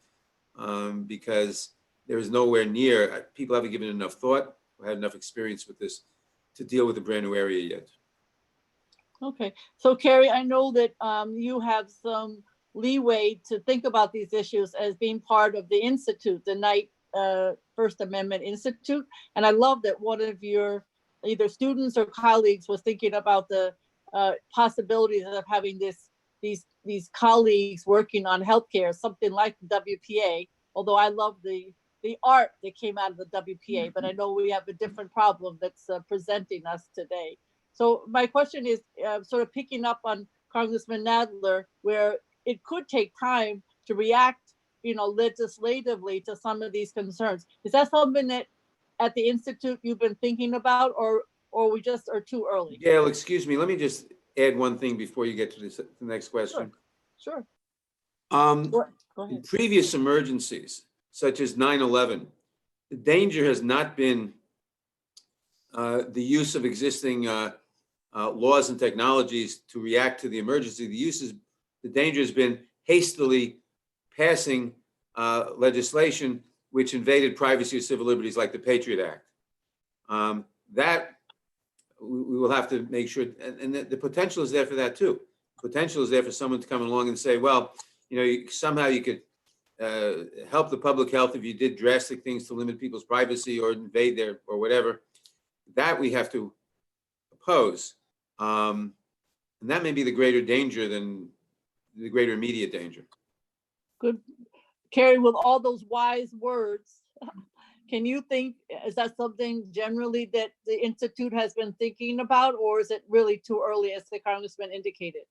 because there is nowhere near, people haven't given enough thought or had enough experience with this to deal with a brand new area yet. Okay, so Carrie, I know that you have some leeway to think about these issues as being part of the Institute, the Knight First Amendment Institute. And I love that one of your either students or colleagues was thinking about the possibilities of having these colleagues working on healthcare, something like the WPA, although I love the art that came out of the WPA, but I know we have a different problem that's presenting us today. So my question is sort of picking up on Congressman Nadler, where it could take time to react, legislatively to some of these concerns. Is that something that at the Institute you've been thinking about, or we just are too early? Gale, excuse me, let me just add one thing before you get to the next question. Sure. Go ahead. In previous emergencies, such as 9/11, the danger has not been the use of existing laws and technologies to react to the emergency. The use has The danger has been hastily passing legislation which invaded privacy or civil liberties, like the Patriot Act. That we will have to make sure, and the potential is there for that too. Potential is there for someone to come along and say, well, somehow you could help the public health if you did drastic things to limit people's privacy or invade their or whatever. That we have to oppose. And that may be the greater danger than the greater immediate danger. Good. Carrie, with all those wise words, can you think, is that something generally that the Institute has been thinking about, or is it really too early, as the Congressman indicated?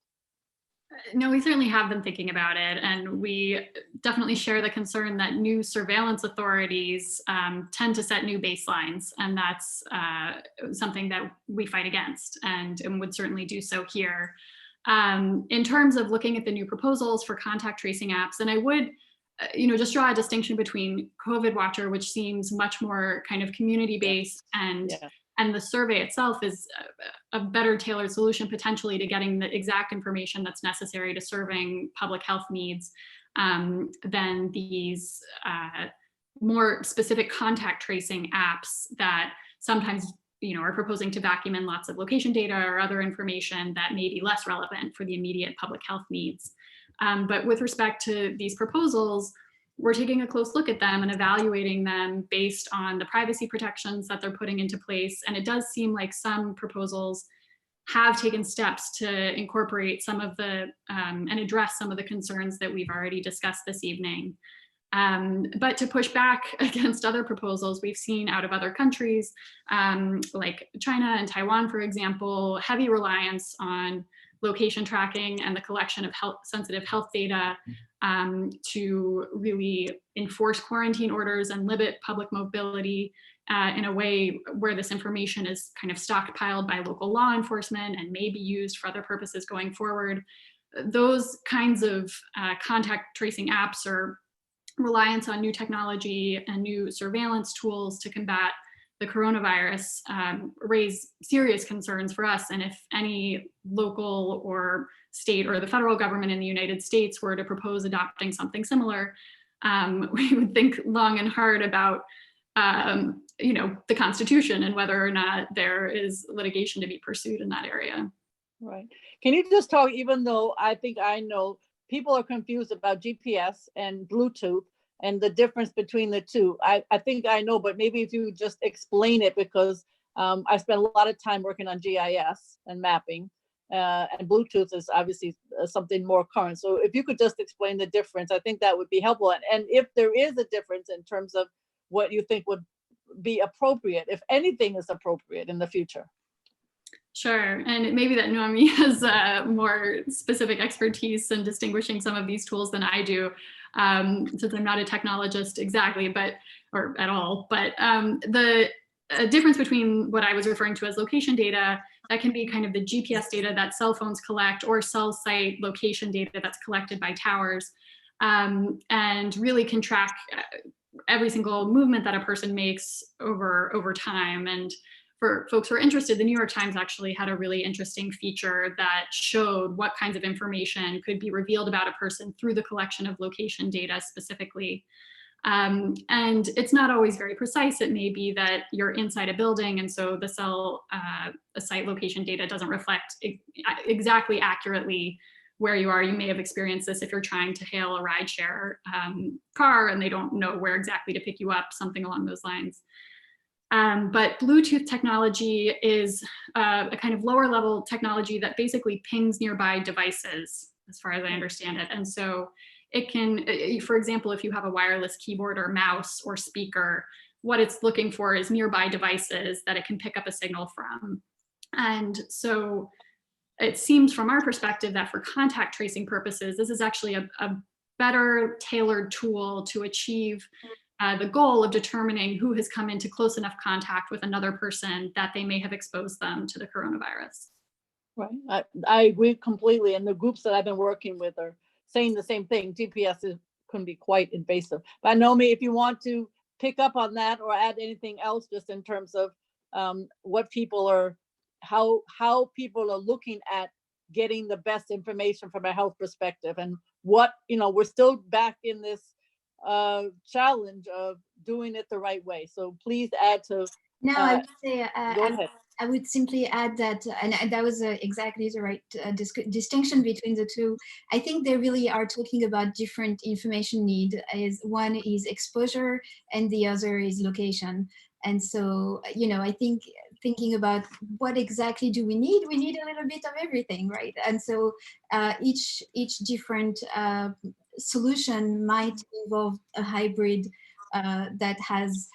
No, we certainly have been thinking about it, and we definitely share the concern that new surveillance authorities tend to set new baselines, and that's something that we fight against and would certainly do so here. In terms of looking at the new proposals for contact tracing apps, and I would just draw a distinction between COVID Watcher, which seems much more kind of community-based, and the survey itself is a better tailored solution potentially to getting the exact information that's necessary to serving public health needs than these more specific contact tracing apps that sometimes are proposing to vacuum in lots of location data or other information that may be less relevant for the immediate public health needs. But with respect to these proposals, we're taking a close look at them and evaluating them based on the privacy protections that they're putting into place. And it does seem like some proposals have taken steps to incorporate some of the and address some of the concerns that we've already discussed this evening. But to push back against other proposals we've seen out of other countries, like China and Taiwan, for example, heavy reliance on location tracking and the collection of sensitive health data to really enforce quarantine orders and limit public mobility in a way where this information is kind of stockpiled by local law enforcement and may be used for other purposes going forward. Those kinds of contact tracing apps or reliance on new technology and new surveillance tools to combat the coronavirus raise serious concerns for us. And if any local or state or the federal government in the United States were to propose adopting something similar, we would think long and hard about the Constitution and whether or not there is litigation to be pursued in that area. Right. Can you just talk, even though I think I know people are confused about GPS and Bluetooth and the difference between the two. I think I know, but maybe if you just explain it, because I spent a lot of time working on GIS and mapping, and Bluetooth is obviously something more current. So if you could just explain the difference, I think that would be helpful. And if there is a difference in terms of what you think would be appropriate, if anything is appropriate in the future. Sure, and maybe that Noemi has more specific expertise in distinguishing some of these tools than I do, since I'm not a technologist exactly, or at all. But the difference between what I was referring to as location data, that can be kind of the GPS data that cell phones collect, or cell site location data that's collected by towers, and really can track every single movement that a person makes over time. And for folks who are interested, the New York Times actually had a really interesting feature that showed what kinds of information could be revealed about a person through the collection of location data specifically. And it's not always very precise. It may be that you're inside a building, and so the cell site location data doesn't reflect exactly accurately where you are. You may have experienced this if you're trying to hail a rideshare car and they don't know where exactly to pick you up, something along those lines. But Bluetooth technology is a kind of lower level technology that basically pings nearby devices, as far as I understand it. And so it can, for example, if you have a wireless keyboard or mouse or speaker, what it's looking for is nearby devices that it can pick up a signal from. And so it seems from our perspective that for contact tracing purposes, this is actually a better tailored tool to achieve the goal of determining who has come into close enough contact with another person that they may have exposed them to the coronavirus. Right, I agree completely. And the groups that I've been working with are saying the same thing. GPS can be quite invasive. But Naomi, if you want to pick up on that or add anything else, just in terms of what people are, how people are looking at getting the best information from a health perspective. And what, we're still back in this challenge of doing it the right way. So please add to. No, I would say, Go ahead. I would simply add that, and that was exactly the right distinction between the two. I think they really are talking about different information need. One is exposure and the other is location. And so, I think thinking about what exactly do we need a little bit of everything, right? And so each different solution might involve a hybrid that has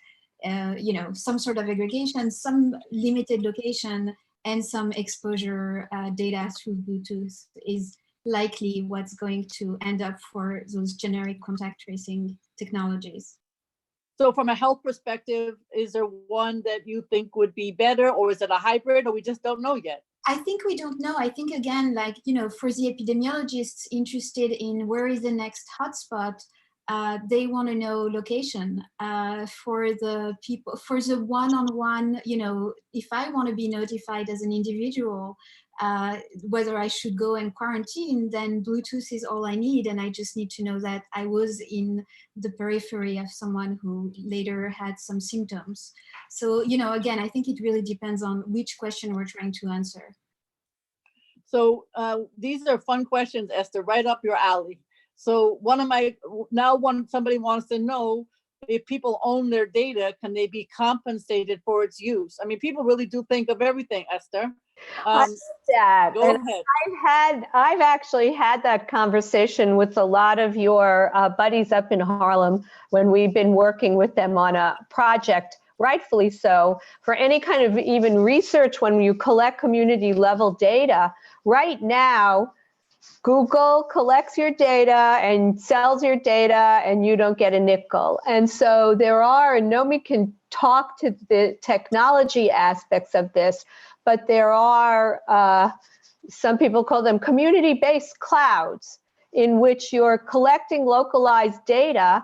some sort of aggregation, some limited location, and some exposure data through Bluetooth is likely what's going to end up for those generic contact tracing technologies. So from a health perspective, is there one that you think would be better, or is it a hybrid, or we just don't know yet? I think we don't know. I think, again, for the epidemiologists interested in where is the next hotspot, they want to know location. For the people, for the one-on-one, if I want to be notified as an individual, whether I should go and quarantine, then Bluetooth is all I need. And I just need to know that I was in the periphery of someone who later had some symptoms. So, again, I think it really depends on which question we're trying to answer. So these are fun questions, Esther, right up your alley. So somebody wants to know, if people own their data, can they be compensated for its use? I mean, people really do think of everything, Esther. I love that. Go And ahead. I've actually had that conversation with a lot of your buddies up in Harlem when we've been working with them on a project, rightfully so, for any kind of even research when you collect community level data. Right now, Google collects your data and sells your data and you don't get a nickel. And so Nomi can talk to the technology aspects of this, but there are, some people call them community-based clouds, in which you're collecting localized data,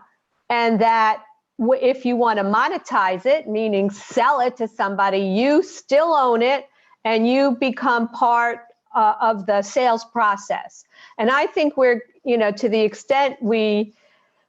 and that if you want to monetize it, meaning sell it to somebody, you still own it and you become part of the sales process. And I think we're, to the extent we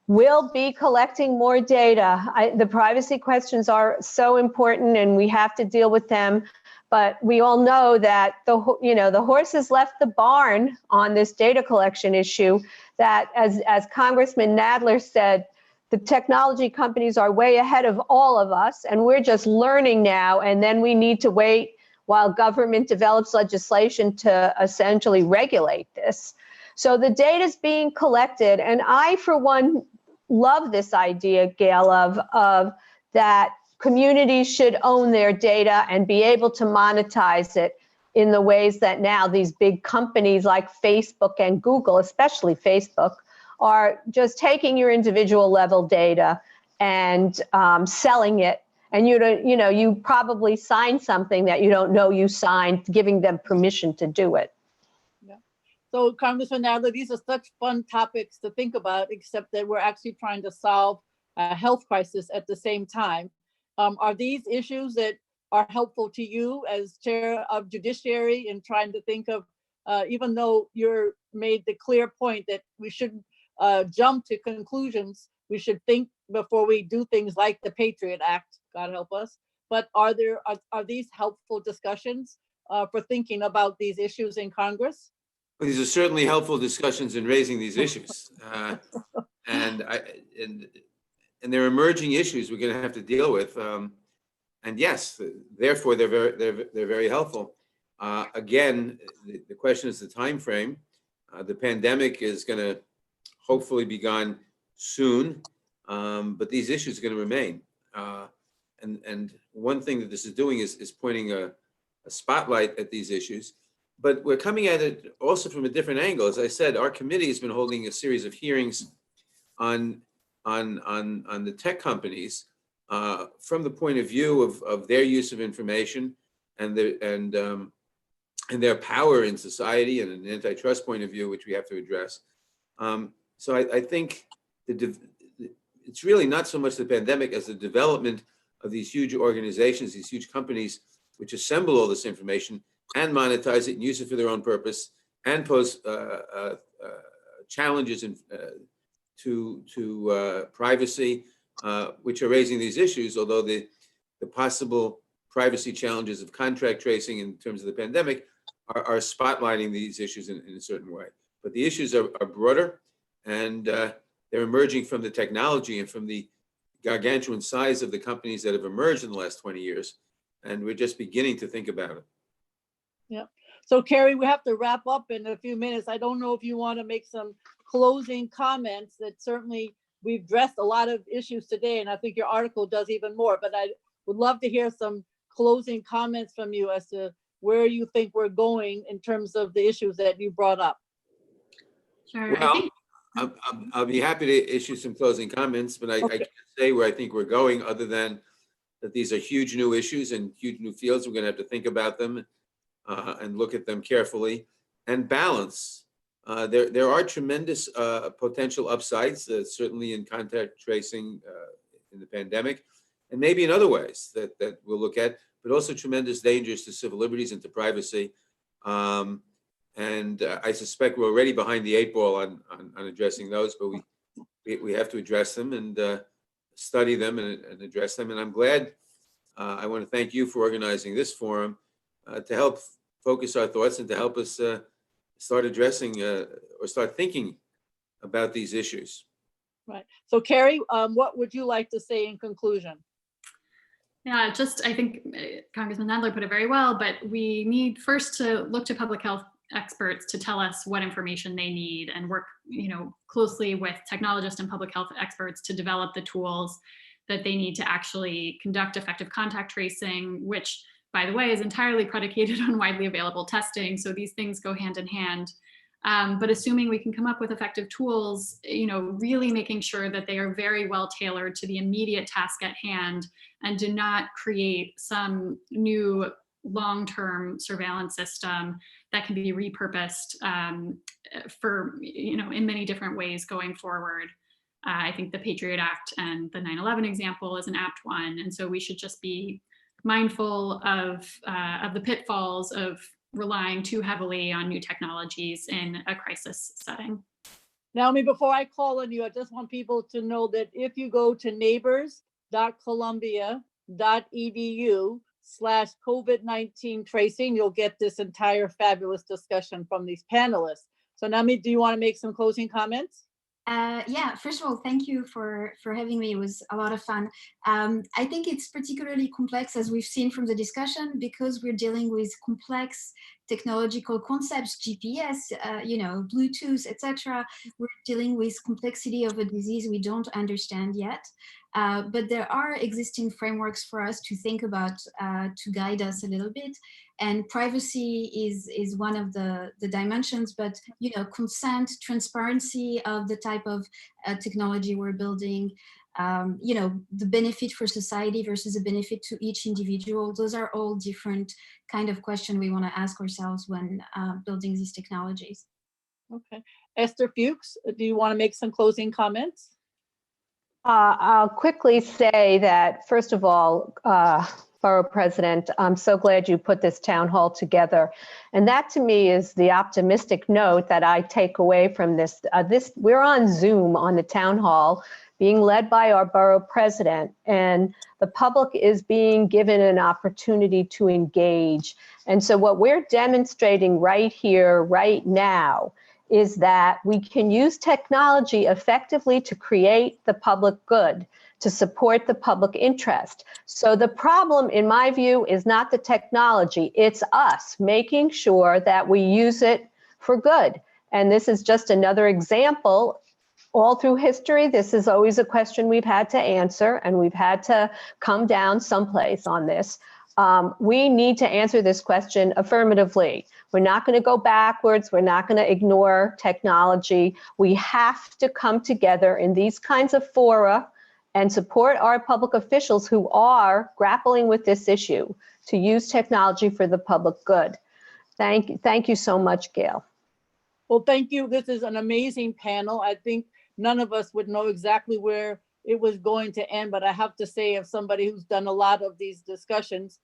will be collecting more data, the privacy questions are so important and we have to deal with them. But we all know that the horse has left the barn on this data collection issue, that as Congressman Nadler said, the technology companies are way ahead of all of us and we're just learning now, and then we need to wait while government develops legislation to essentially regulate this. So the data is being collected, and I, for one, love this idea, Gale, of that communities should own their data and be able to monetize it in the ways that now these big companies like Facebook and Google, especially Facebook, are just taking your individual level data and selling it. And you probably signed something that you don't know you signed, giving them permission to do it. Yeah. So Congressman Nadler, these are such fun topics to think about, except that we're actually trying to solve a health crisis at the same time. Are these issues that are helpful to you as chair of Judiciary in trying to think of, even though you're made the clear point that we shouldn't jump to conclusions, we should think before we do things like the Patriot Act, God help us. But are these helpful discussions for thinking about these issues in Congress? Well, these are certainly helpful discussions in raising these issues. And they're emerging issues we're going to have to deal with. And yes, therefore, they're very helpful. Again, the question is the time frame. The pandemic is going to hopefully be gone soon, but these issues are going to remain. And one thing that this is doing is pointing a spotlight at these issues, but we're coming at it also from a different angle. As I said, our committee has been holding a series of hearings on the tech companies from the point of view of their use of information and their power in society, and an antitrust point of view, which we have to address. So I think it's really not so much the pandemic as the development of these huge organizations, these huge companies, which assemble all this information and monetize it and use it for their own purpose, and pose challenges to privacy, which are raising these issues, although the possible privacy challenges of contract tracing in terms of the pandemic are spotlighting these issues in a certain way. But the issues are broader, and they're emerging from the technology and from the gargantuan size of the companies that have emerged in the last 20 years. And we're just beginning to think about it. Yeah. So Carrie, we have to wrap up in a few minutes. I don't know if you want to make some closing comments. That certainly we've addressed a lot of issues today, and I think your article does even more, but I would love to hear some closing comments from you as to where you think we're going in terms of the issues that you brought up. Sure. Well, I'll be happy to issue some closing comments, but I can't say where I think we're going, other than that these are huge new issues and huge new fields. We're going to have to think about them and look at them carefully and balance. There are tremendous potential upsides, certainly in contact tracing in the pandemic, and maybe in other ways that we'll look at, but also tremendous dangers to civil liberties and to privacy. And I suspect we're already behind the 8 ball on addressing those, but we have to address them and study them and address them. And I'm glad, I want to thank you for organizing this forum to help focus our thoughts and to help us start addressing or start thinking about these issues. Right. So Carrie, what would you like to say in conclusion? Yeah, I think Congressman Nadler put it very well, but we need first to look to public health experts to tell us what information they need and work, closely with technologists and public health experts to develop the tools that they need to actually conduct effective contact tracing, which, by the way, is entirely predicated on widely available testing. So these things go hand in hand. But assuming we can come up with effective tools, really making sure that they are very well tailored to the immediate task at hand and do not create some new long-term surveillance system that can be repurposed for, in many different ways going forward. I think the Patriot Act and the 9/11 example is an apt one. And so we should just be mindful of the pitfalls of relying too heavily on new technologies in a crisis setting. Naomi, before I call on you, I just want people to know that if you go to neighbors.columbia.edu/COVID-19 tracing, you'll get this entire fabulous discussion from these panelists. So Naomi, do you want to make some closing comments? Yeah, first of all, thank you for having me. It was a lot of fun. I think it's particularly complex, as we've seen from the discussion, because we're dealing with complex technological concepts, GPS, Bluetooth, etc. We're dealing with complexity of a disease we don't understand yet. But there are existing frameworks for us to think about to guide us a little bit. And privacy is one of the dimensions, but consent, transparency of the type of technology we're building, the benefit for society versus the benefit to each individual. Those are all different kind of questions we want to ask ourselves when building these technologies. Okay. Esther Fuchs, do you want to make some closing comments? I'll quickly say that, first of all, Borough President, I'm so glad you put this town hall together. And that to me is the optimistic note that I take away from this. We're on Zoom on the town hall being led by our borough president, and the public is being given an opportunity to engage. And so what we're demonstrating right here, right now, is that we can use technology effectively to create the public good, to support the public interest. So the problem, in my view, is not the technology, it's us making sure that we use it for good. And this is just another example. All through history, this is always a question we've had to answer, and we've had to come down someplace on this. We need to answer this question affirmatively. We're not going to go backwards. We're not going to ignore technology. We have to come together in these kinds of fora and support our public officials who are grappling with this issue to use technology for the public good. Thank you so much, Gale. Well, thank you. This is an amazing panel. I think none of us would know exactly where it was going to end, but I have to say, as somebody who's done a lot of these discussions,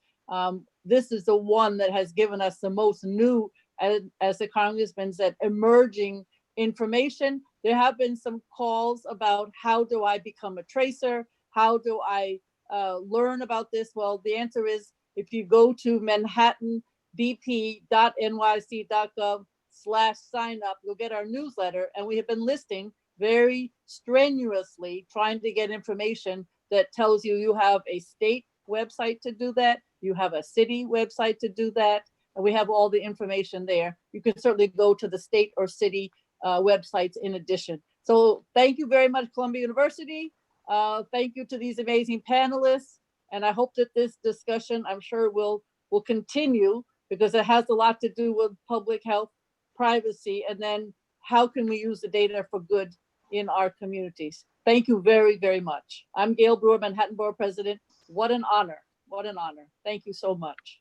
this is the one that has given us the most new as the Congressman said, emerging information. There have been some calls about how do I become a tracer? How do I learn about this? Well, the answer is if you go to manhattanbp.nyc.gov/sign up, you'll get our newsletter. And we have been listing very strenuously trying to get information that tells you you have a state website to do that. You have a city website to do that. And we have all the information there. You can certainly go to the state or city websites in addition. So thank you very much, Columbia University. Thank you to these amazing panelists. And I hope that this discussion, I'm sure will continue because it has a lot to do with public health, privacy, and then how can we use the data for good in our communities. Thank you very, very much. I'm Gale Brewer, Manhattan Borough President. What an honor. What an honor. Thank you so much.